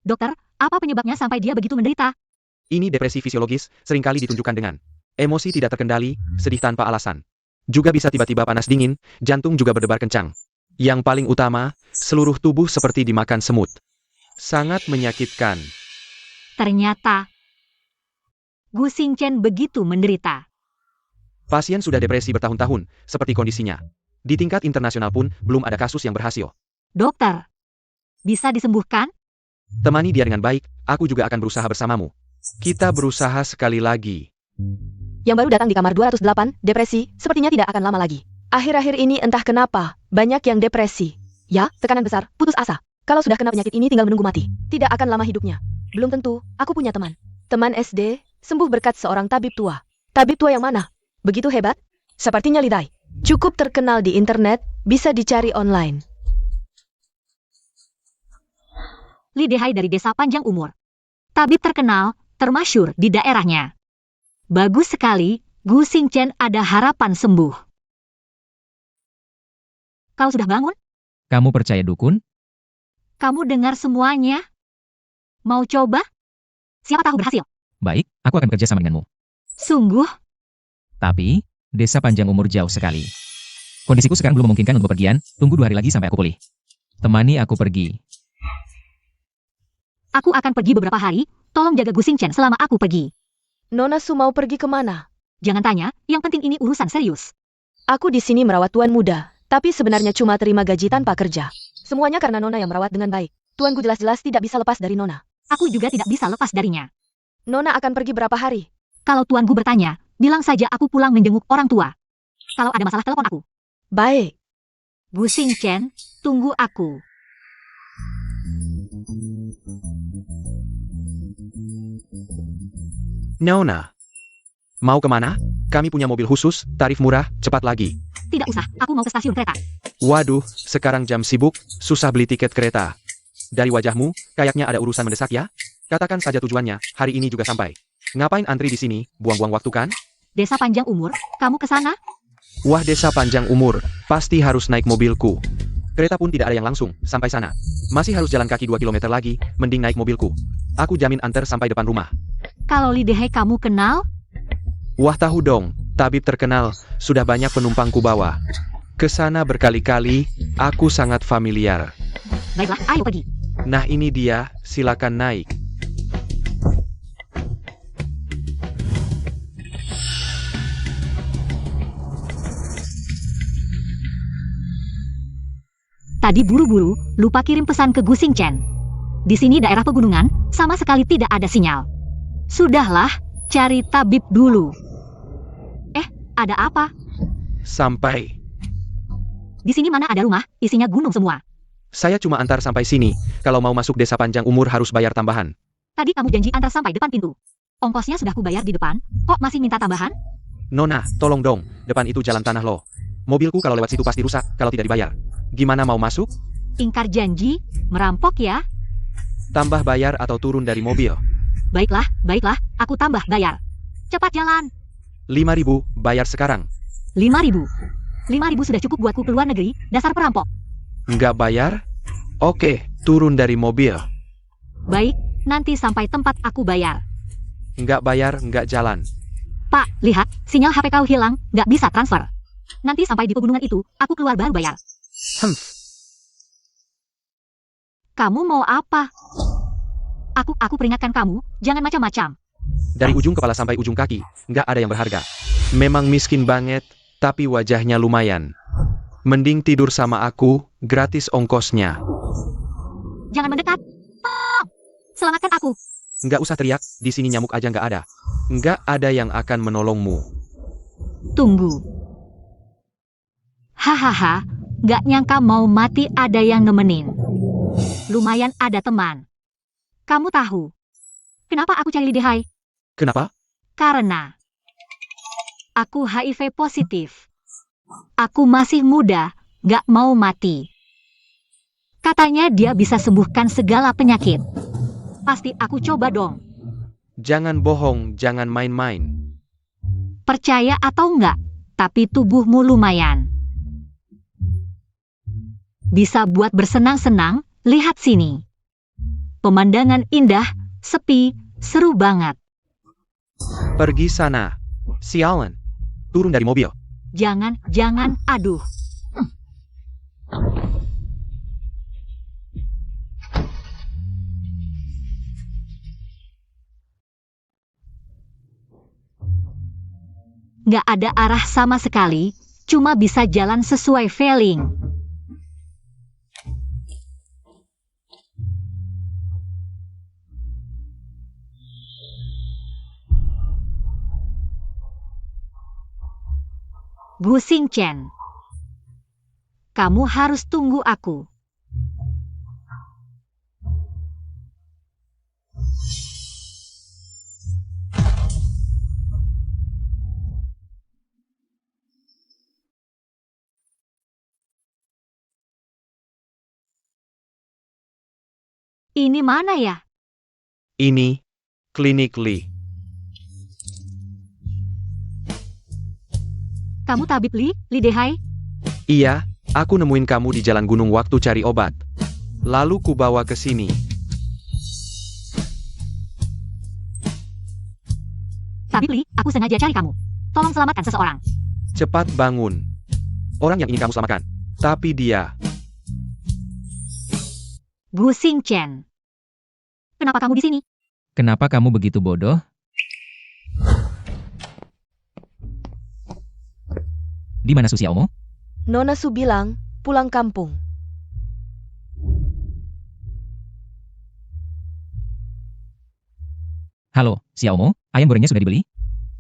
Dokter, apa penyebabnya sampai dia begitu menderita? Ini depresi fisiologis, seringkali ditunjukkan dengan emosi tidak terkendali, sedih tanpa alasan. Juga bisa tiba-tiba panas dingin, jantung juga berdebar kencang. Yang paling utama, seluruh tubuh seperti dimakan semut. Sangat menyakitkan. Ternyata, Gu Xingchen begitu menderita. Pasien sudah depresi bertahun-tahun, seperti kondisinya. Di tingkat internasional pun, belum ada kasus yang berhasil. Dokter, bisa disembuhkan? Temani dia dengan baik, aku juga akan berusaha bersamamu. Kita berusaha sekali lagi. Yang baru datang di kamar 208, depresi, sepertinya tidak akan lama lagi. Akhir-akhir ini entah kenapa, banyak yang depresi. Ya, tekanan besar, putus asa. Kalau sudah kena penyakit ini tinggal menunggu mati. Tidak akan lama hidupnya. Belum tentu, aku punya teman. Teman SD, sembuh berkat seorang tabib tua. Tabib tua yang mana? Begitu hebat? Sepertinya Lidai. Cukup terkenal di internet, bisa dicari online. Lidehai dari desa panjang umur. Tabib terkenal, termasyur di daerahnya. Bagus sekali, Gu Xingchen ada harapan sembuh. Kau sudah bangun? Kamu percaya dukun? Kamu dengar semuanya? Mau coba? Siapa tahu berhasil. Baik, aku akan bekerja sama denganmu. Sungguh, Tapi, desa panjang umur jauh sekali. Kondisiku sekarang belum memungkinkan untuk bepergian, tunggu 2 hari lagi sampai aku pulih. Temani aku pergi. aku akan pergi beberapa hari, tolong jaga Gu Xingchen selama aku pergi. Nona Su mau pergi kemana? Jangan tanya, yang penting ini urusan serius. Aku di sini merawat tuan muda, tapi sebenarnya cuma terima gaji tanpa kerja. Semuanya karena Nona yang merawat dengan baik. Tuanku jelas-jelas tidak bisa lepas dari Nona. Aku juga tidak bisa lepas darinya. Nona akan pergi berapa hari? Kalau Tuan Gu bertanya, bilang saja aku pulang menjenguk orang tua. Kalau ada masalah telepon aku. Baik. Gu Xingchen, tunggu aku. Nona. Mau kemana? Kami punya mobil khusus, tarif murah, cepat lagi. Tidak usah, aku mau ke stasiun kereta. Waduh, sekarang jam sibuk, susah beli tiket kereta. Dari wajahmu, kayaknya ada urusan mendesak ya? Katakan saja tujuannya, hari ini juga sampai. Ngapain antri di sini, buang-buang waktu kan? Desa panjang umur, kamu ke sana? Wah, desa panjang umur, pasti harus naik mobilku. Kereta pun tidak ada yang langsung, sampai sana. Masih harus jalan kaki 2 kilometer lagi, mending naik mobilku. Aku jamin antar sampai depan rumah. Kalau Lidehai kamu kenal? Wah tahu dong, tabib terkenal, sudah banyak penumpangku bawa. Kesana berkali-kali, aku sangat familiar. Baiklah, ayo pergi. Nah ini dia, silakan naik. Tadi buru-buru, lupa kirim pesan ke Gu Xingchen. Di sini daerah pegunungan, sama sekali tidak ada sinyal. Sudahlah, cari tabib dulu. Ada apa? Sampai. Di sini mana ada rumah, isinya gunung semua. Saya cuma antar sampai sini, kalau mau masuk desa panjang umur harus bayar tambahan. Tadi kamu janji antar sampai depan pintu. Ongkosnya sudah kubayar di depan, kok masih minta tambahan? Nona, tolong dong, depan itu jalan tanah loh. Mobilku kalau lewat situ pasti rusak, kalau tidak dibayar. Gimana mau masuk? Ingkar janji, merampok ya? Tambah bayar atau turun dari mobil? Baiklah, aku tambah bayar. Cepat jalan. 5.000, bayar sekarang. 5.000. 5.000 sudah cukup buatku keluar negeri, dasar perampok. Nggak bayar? Oke, turun dari mobil. Baik, nanti sampai tempat aku bayar. Nggak bayar, nggak jalan. Pak, lihat, sinyal HP kau hilang, nggak bisa transfer. Nanti sampai di pegunungan itu, aku keluar baru bayar. Kamu mau apa? Aku peringatkan kamu, jangan macam-macam. Dari ujung kepala sampai ujung kaki, nggak ada yang berharga. Memang miskin banget, tapi wajahnya lumayan. Mending tidur sama aku, gratis ongkosnya. Jangan mendekat. Tolong! Selamatkan aku. Nggak usah teriak, di sini nyamuk aja nggak ada. Nggak ada yang akan menolongmu. Tunggu. Hahaha, nggak nyangka mau mati ada yang nemenin. Lumayan ada teman. Kamu tahu, kenapa aku cari Lidehai? Kenapa? Karena aku HIV positif. Aku masih muda, gak mau mati. Katanya dia bisa sembuhkan segala penyakit. Pasti aku coba dong. Jangan bohong, jangan main-main. Percaya atau enggak, tapi tubuhmu lumayan. Bisa buat bersenang-senang, lihat sini. Pemandangan indah, sepi, seru banget. Pergi sana. Sialan. Turun dari mobil. Jangan, aduh. Nggak ada arah sama sekali, cuma bisa jalan sesuai feeling. Gu Xingchen, kamu harus tunggu aku. Ini mana ya? Ini, klinik Li. Kamu tabib Li Dehai? Iya, aku nemuin kamu di jalan gunung waktu cari obat. Lalu ku bawa ke sini. Tabib Li, aku sengaja cari kamu. Tolong selamatkan seseorang. Cepat bangun. Orang yang ingin kamu selamatkan. Tapi dia, Gu Xingchen. Kenapa kamu di sini? Kenapa kamu begitu bodoh? Di mana Su Xiaomo? Nona Su bilang, pulang kampung. Halo, Xiaomo, ayam gorengnya sudah dibeli?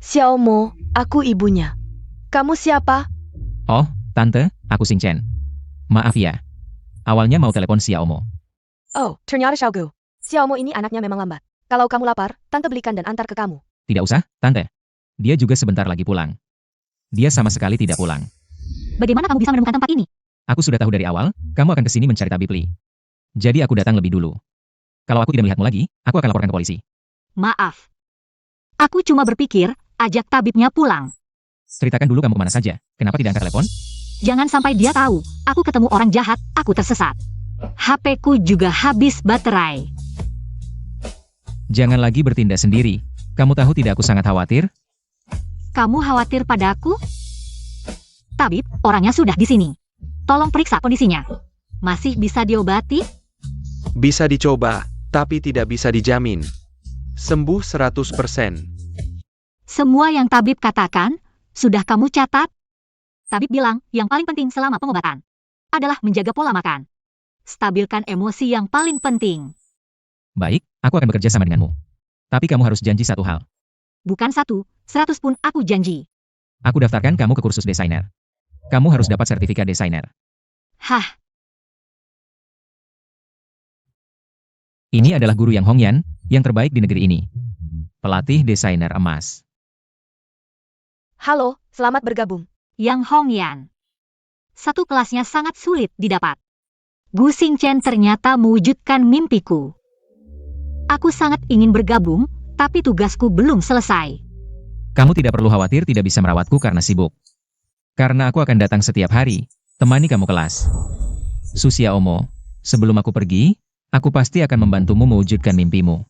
Xiaomo, aku ibunya. Kamu siapa? Oh, Tante, aku Xingchen. Maaf ya. Awalnya mau telepon Xiaomo. Oh, ternyata Xiaogu. Xiaomo ini anaknya memang lambat. Kalau kamu lapar, Tante belikan dan antar ke kamu. Tidak usah, Tante. Dia juga sebentar lagi pulang. Dia sama sekali tidak pulang. Bagaimana kamu bisa menemukan tempat ini? Aku sudah tahu dari awal, kamu akan ke sini mencari tabib Li. Jadi aku datang lebih dulu. Kalau aku tidak melihatmu lagi, aku akan laporkan ke polisi. Maaf. Aku cuma berpikir, ajak tabibnya pulang. Ceritakan dulu kamu kemana saja. Kenapa tidak angkat telepon? Jangan sampai dia tahu, aku ketemu orang jahat, aku tersesat. HP-ku juga habis baterai. Jangan lagi bertindak sendiri. Kamu tahu tidak aku sangat khawatir? Kamu khawatir padaku? Tabib, orangnya sudah di sini. Tolong periksa kondisinya. Masih bisa diobati? bisa dicoba, tapi tidak bisa dijamin. Sembuh 100%. Semua yang tabib katakan, sudah kamu catat? Tabib bilang, yang paling penting selama pengobatan adalah menjaga pola makan. Stabilkan emosi yang paling penting. Baik, aku akan bekerja sama denganmu. Tapi kamu harus janji satu hal. Bukan 1, 100 pun aku janji. Aku daftarkan kamu ke kursus desainer. Kamu harus dapat sertifikat desainer. Hah, Ini adalah guru Yang Hongyan, yang terbaik di negeri ini. Pelatih desainer emas. Halo, selamat bergabung. Yang Hongyan. Satu kelasnya sangat sulit didapat. Gu Xingchen ternyata mewujudkan mimpiku. Aku sangat ingin bergabung, tapi tugasku belum selesai. Kamu tidak perlu khawatir tidak bisa merawatku karena sibuk. Karena aku akan datang setiap hari, temani kamu kelas. Su Xiaomo, sebelum aku pergi, aku pasti akan membantumu mewujudkan mimpimu.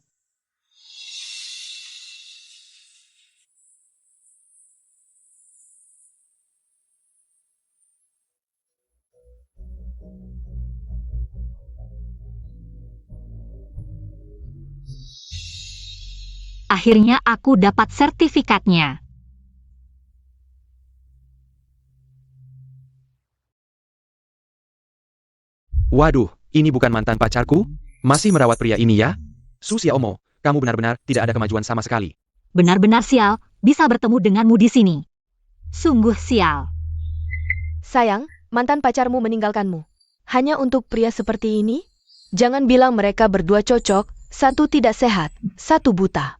Akhirnya aku dapat sertifikatnya. Waduh, ini bukan mantan pacarku? Masih merawat pria ini ya? Su Xiaomo, kamu benar-benar tidak ada kemajuan sama sekali. Benar-benar sial, bisa bertemu denganmu di sini. Sungguh sial. Sayang, mantan pacarmu meninggalkanmu. Hanya untuk pria seperti ini? Jangan bilang mereka berdua cocok, satu tidak sehat, satu buta.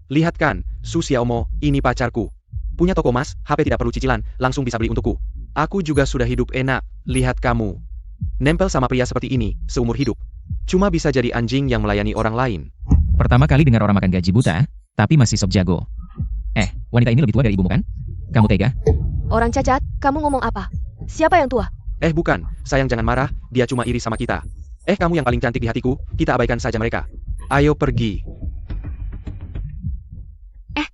Lihat kan, Su Xiaomo, ini pacarku. Punya toko mas, HP tidak perlu cicilan, langsung bisa beli untukku. Aku juga sudah hidup enak, lihat kamu. Nempel sama pria seperti ini, seumur hidup. Cuma bisa jadi anjing yang melayani orang lain. Pertama kali dengar orang makan gaji buta, tapi masih sok jago. Wanita ini lebih tua dari ibumu kan? Kamu tega? Orang cacat, kamu ngomong apa? Siapa yang tua? Bukan, sayang jangan marah, dia cuma iri sama kita. Kamu yang paling cantik di hatiku, kita abaikan saja mereka. Ayo pergi.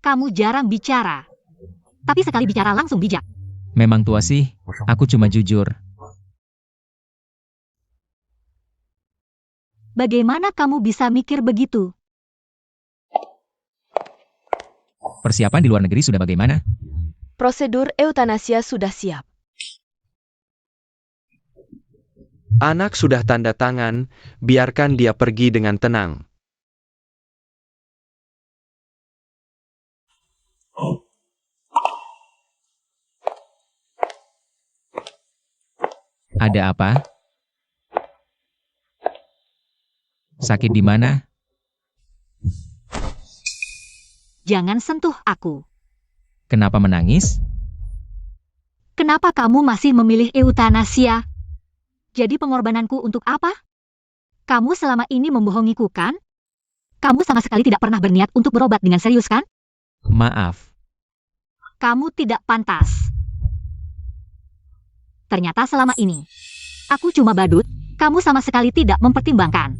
Kamu jarang bicara. Tapi sekali bicara langsung bijak. Memang tua sih, aku cuma jujur. Bagaimana kamu bisa mikir begitu? Persiapan di luar negeri sudah bagaimana? Prosedur eutanasia sudah siap. Anak sudah tanda tangan, biarkan dia pergi dengan tenang. Ada apa? Sakit di mana? Jangan sentuh aku. Kenapa menangis? Kenapa kamu masih memilih eutanasia? Jadi pengorbananku untuk apa? Kamu selama ini membohongiku, kan? Kamu sama sekali tidak pernah berniat untuk berobat dengan serius, kan? Maaf. Kamu tidak pantas. Ternyata selama ini, aku cuma badut, kamu sama sekali tidak mempertimbangkan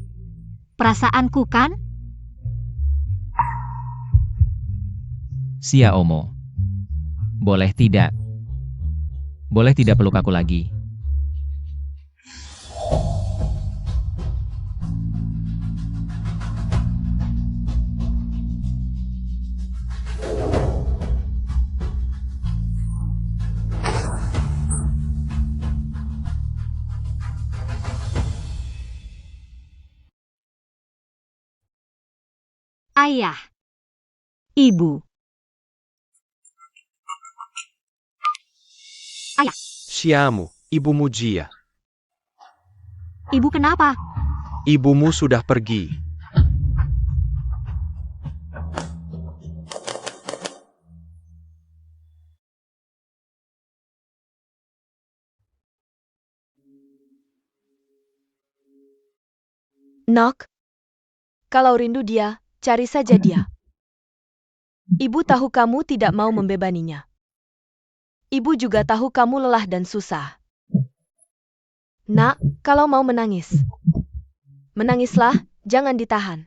perasaanku, kan? Sia Omo. Boleh tidak? Boleh tidak peluk aku lagi? Ayah. Ibu. Siamu, ibumu Jia. Ibu kenapa? Ibumu sudah pergi. Nok, kalau rindu dia, cari saja dia. Ibu tahu kamu tidak mau membebaninya. Ibu juga tahu kamu lelah dan susah. Nak, kalau mau menangis, menangislah, jangan ditahan.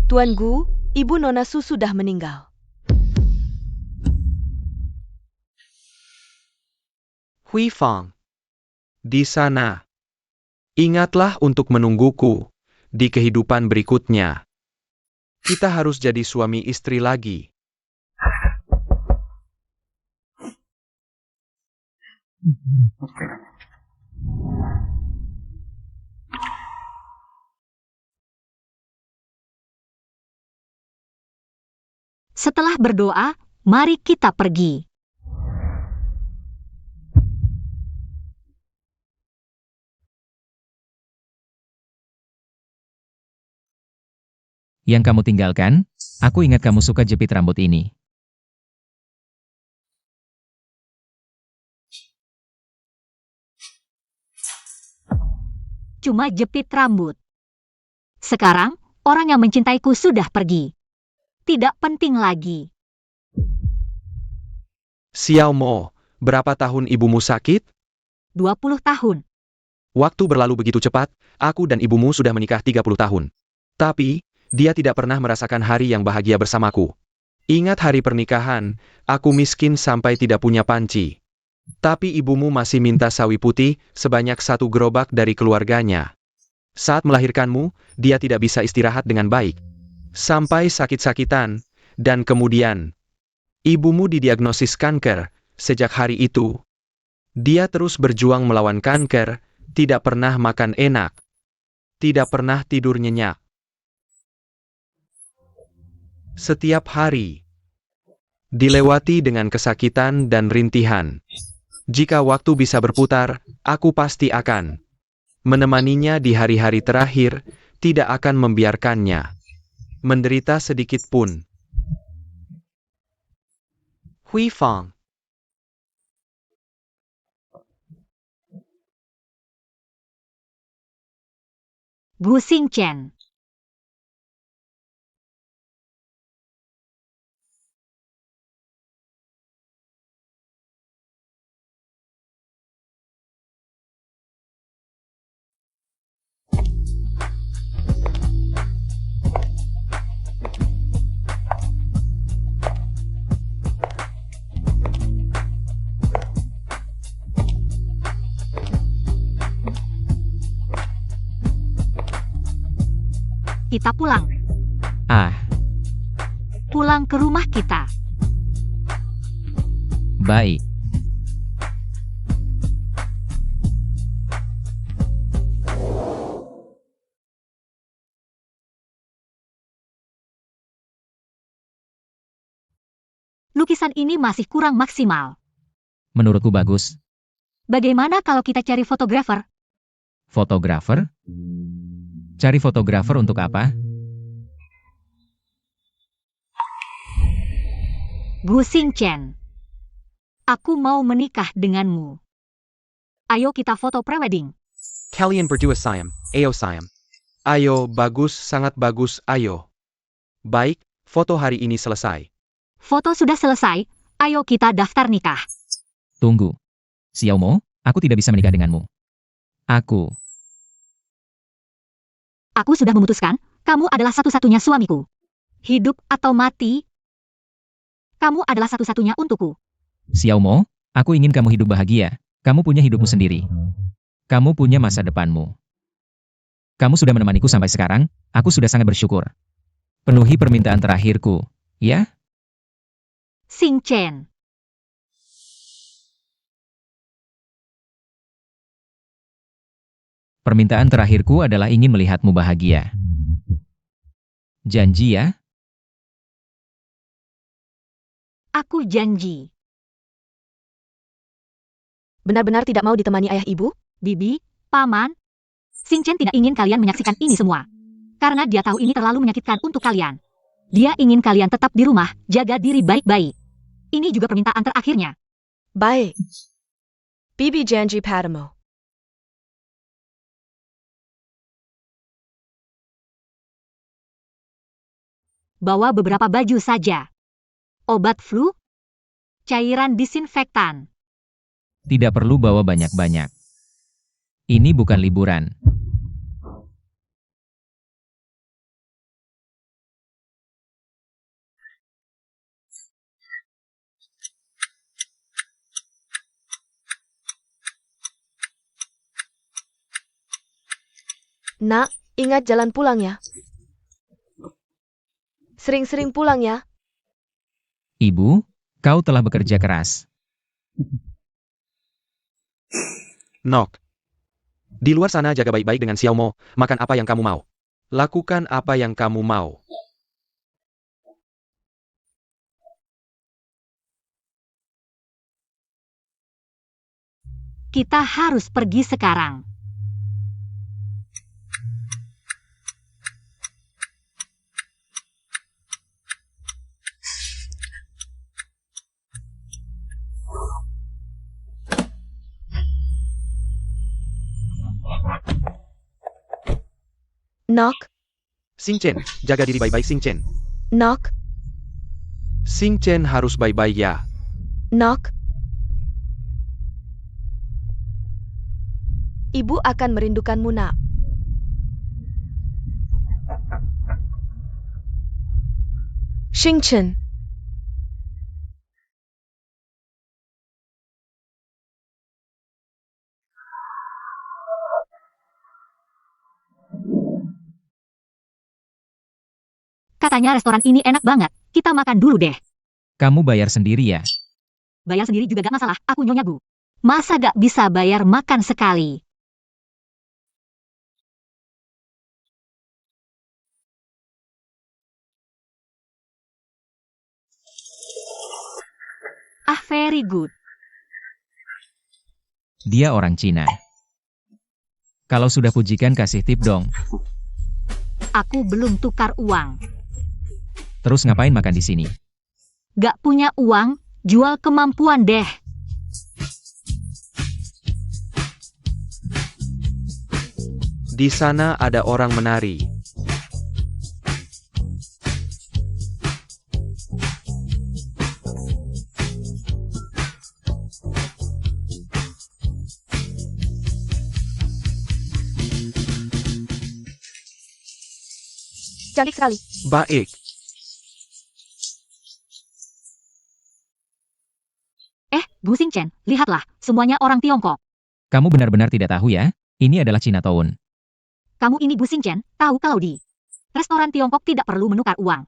Tuan Gu, Ibu Nona Su sudah meninggal. Hui Fang. Di sana. Ingatlah untuk menungguku di kehidupan berikutnya. Kita harus jadi suami istri lagi. Setelah berdoa, mari kita pergi. Yang kamu tinggalkan? Aku ingat kamu suka jepit rambut ini. Cuma jepit rambut. Sekarang, orang yang mencintaiku sudah pergi. Tidak penting lagi. Xiao Mo, berapa tahun ibumu sakit? 20 tahun. Waktu berlalu begitu cepat, aku dan ibumu sudah menikah 30 tahun. Tapi, dia tidak pernah merasakan hari yang bahagia bersamaku. Ingat hari pernikahan, aku miskin sampai tidak punya panci. Tapi ibumu masih minta sawi putih sebanyak 1 gerobak dari keluarganya. Saat melahirkanmu, dia tidak bisa istirahat dengan baik. Sampai sakit-sakitan, dan kemudian, ibumu didiagnosis kanker. Sejak hari itu, dia terus berjuang melawan kanker, tidak pernah makan enak, tidak pernah tidur nyenyak. Setiap hari dilewati dengan kesakitan dan rintihan. Jika waktu bisa berputar, aku pasti akan menemaninya di hari-hari terakhir, tidak akan membiarkannya menderita sedikit pun. Hui Fang. Gu Xingchen. kita pulang. Ah, Pulang ke rumah kita. baik. Lukisan ini masih kurang maksimal. Menurutku bagus. Bagaimana kalau kita cari fotografer? Fotografer? Cari fotografer untuk apa? Bu Xingchen. Aku mau menikah denganmu. Ayo kita foto prewedding. Kalian berdua sayang. Ayo sayang. Ayo, bagus, sangat bagus, ayo. Baik, foto hari ini selesai. Foto sudah selesai, ayo kita daftar nikah. Tunggu. Xiaomo, aku tidak bisa menikah denganmu. Aku Sudah memutuskan, kamu adalah satu-satunya suamiku. Hidup atau mati, kamu adalah satu-satunya untukku. Xiaomo, aku ingin kamu hidup bahagia. Kamu punya hidupmu sendiri. Kamu punya masa depanmu. Kamu sudah menemaniku sampai sekarang, aku sudah sangat bersyukur. Penuhi permintaan terakhirku, ya? Xingchen. Permintaan terakhirku adalah ingin melihatmu bahagia. Janji ya? Aku janji. Benar-benar tidak mau ditemani ayah ibu? Bibi, Paman, Xingchen tidak ingin kalian menyaksikan ini semua. Karena dia tahu ini terlalu menyakitkan untuk kalian. Dia ingin kalian tetap di rumah, jaga diri baik-baik. Ini juga permintaan terakhirnya. Baik. Bibi janji padamu. Bawa beberapa baju saja. Obat flu, cairan disinfektan. Tidak perlu bawa banyak-banyak. Ini bukan liburan. Nak, ingat jalan pulang ya. Sering-sering pulang ya. Ibu, kau telah bekerja keras. Nok. Di luar sana jaga baik-baik dengan Xiaomo, makan apa yang kamu mau. Lakukan apa yang kamu mau. Kita harus pergi sekarang. Nok, Xingchen, jaga diri baik-baik Xingchen. Nok, Xingchen harus baik-baik ya. Nok. Ibu akan merindukanmu, Nak. Xingchen. Katanya restoran ini enak banget. Kita makan dulu deh. Kamu bayar sendiri ya? Bayar sendiri juga gak masalah, aku Nyonya Gu. Masa gak bisa bayar makan sekali? Ah, very good. Dia orang Cina. Kalau sudah pujikan kasih tip dong. Aku belum tukar uang. Terus ngapain makan di sini? Gak punya uang, jual kemampuan deh. Di sana ada orang menari. Cantik sekali. Baik. Bu Xingchen, lihatlah, semuanya orang Tiongkok. Kamu benar-benar tidak tahu ya? Ini adalah Chinatown. Kamu ini Bu Xingchen, tahu kalau di Restoran Tiongkok tidak perlu menukar uang.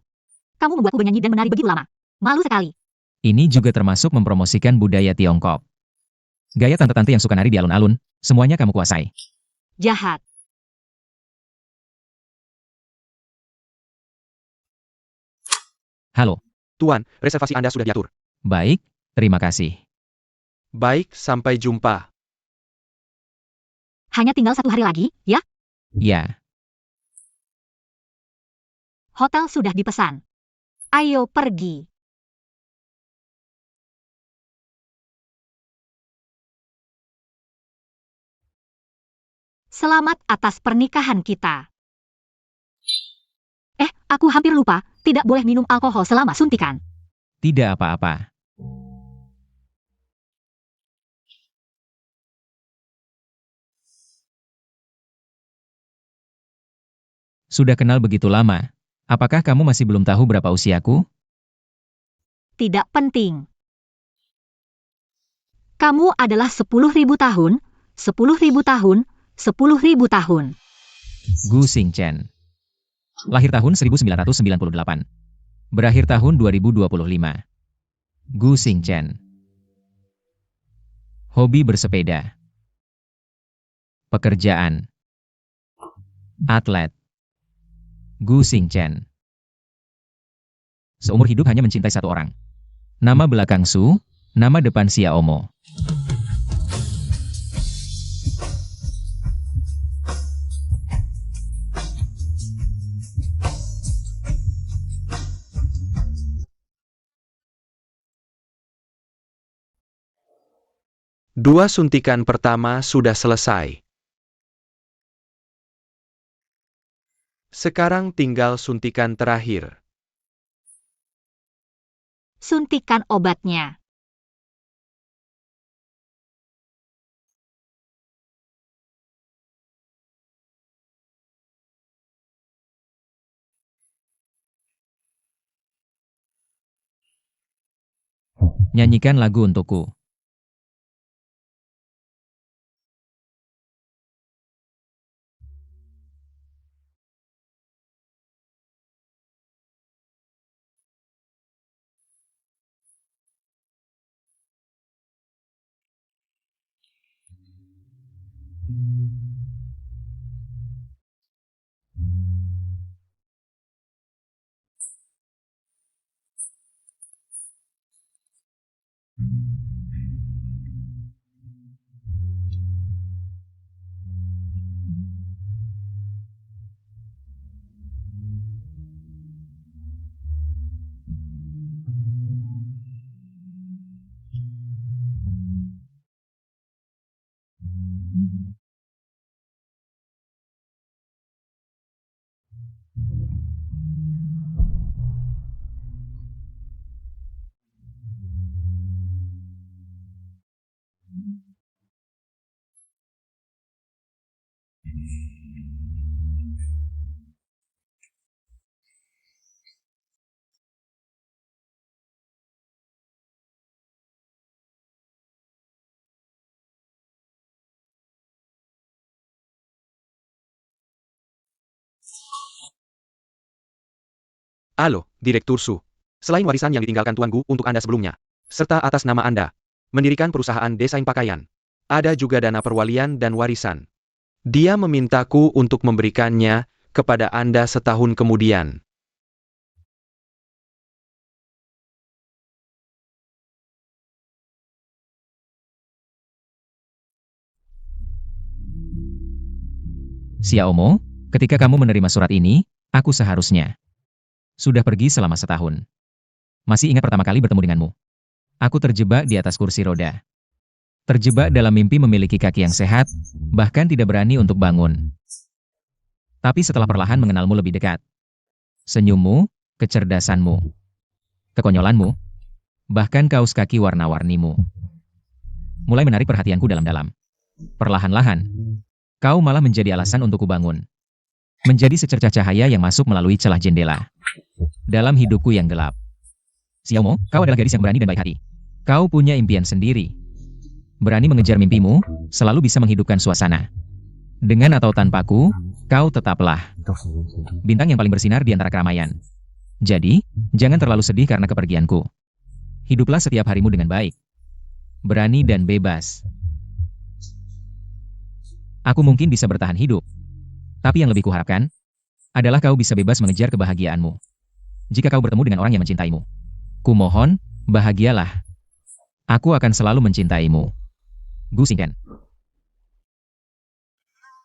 Kamu membuatku bernyanyi dan menari begitu lama. Malu sekali. Ini juga termasuk mempromosikan budaya Tiongkok. Gaya tante-tante yang suka nari di alun-alun, semuanya kamu kuasai. Jahat. Halo. Tuan, reservasi Anda sudah diatur. Baik, terima kasih. Baik, sampai jumpa. Hanya tinggal 1 hari lagi, ya? Ya, Hotel sudah dipesan. Ayo pergi. Selamat atas pernikahan kita. Aku hampir lupa, tidak boleh minum alkohol selama suntikan. tidak apa-apa. Sudah kenal begitu lama. Apakah kamu masih belum tahu berapa usiaku? Tidak penting. Kamu adalah 10.000 tahun, 10.000 tahun, 10.000 tahun. Gu Xingchen. Lahir tahun 1998. Berakhir tahun 2025. Gu Xingchen. Hobi bersepeda. Pekerjaan. Atlet. Gu Xingchen. Seumur hidup hanya mencintai satu orang. Nama belakang Su, nama depan Xiaomo. Dua suntikan pertama sudah selesai. Sekarang tinggal suntikan terakhir. Suntikan obatnya. Nyanyikan lagu untukku. Halo, Direktur Su. Selain warisan yang ditinggalkan Tuan Gu untuk Anda sebelumnya, serta atas nama Anda, mendirikan perusahaan desain pakaian, ada juga dana perwalian dan warisan. Dia memintaku untuk memberikannya kepada Anda setahun kemudian. Xiaomo, ketika kamu menerima surat ini, aku seharusnya sudah pergi selama setahun. Masih ingat pertama kali bertemu denganmu? Aku terjebak di atas kursi roda. Terjebak dalam mimpi memiliki kaki yang sehat, bahkan tidak berani untuk bangun. Tapi setelah perlahan mengenalmu lebih dekat, senyummu, kecerdasanmu, kekonyolanmu, bahkan kaos kaki warna-warnimu, mulai menarik perhatianku dalam-dalam. Perlahan-lahan, kau malah menjadi alasan untukku bangun. Menjadi secercah cahaya yang masuk melalui celah jendela. Dalam hidupku yang gelap. Xiaomo, kau adalah gadis yang berani dan baik hati. Kau punya impian sendiri. Berani mengejar mimpimu, selalu bisa menghidupkan suasana. Dengan atau tanpaku, kau tetaplah bintang yang paling bersinar di antara keramaian. Jadi, jangan terlalu sedih karena kepergianku. Hiduplah setiap harimu dengan baik, berani dan bebas. Aku mungkin bisa bertahan hidup, tapi yang lebih kuharapkan adalah kau bisa bebas mengejar kebahagiaanmu. Jika kau bertemu dengan orang yang mencintaimu, kumohon, bahagialah. Aku akan selalu mencintaimu. Gu Xingqian.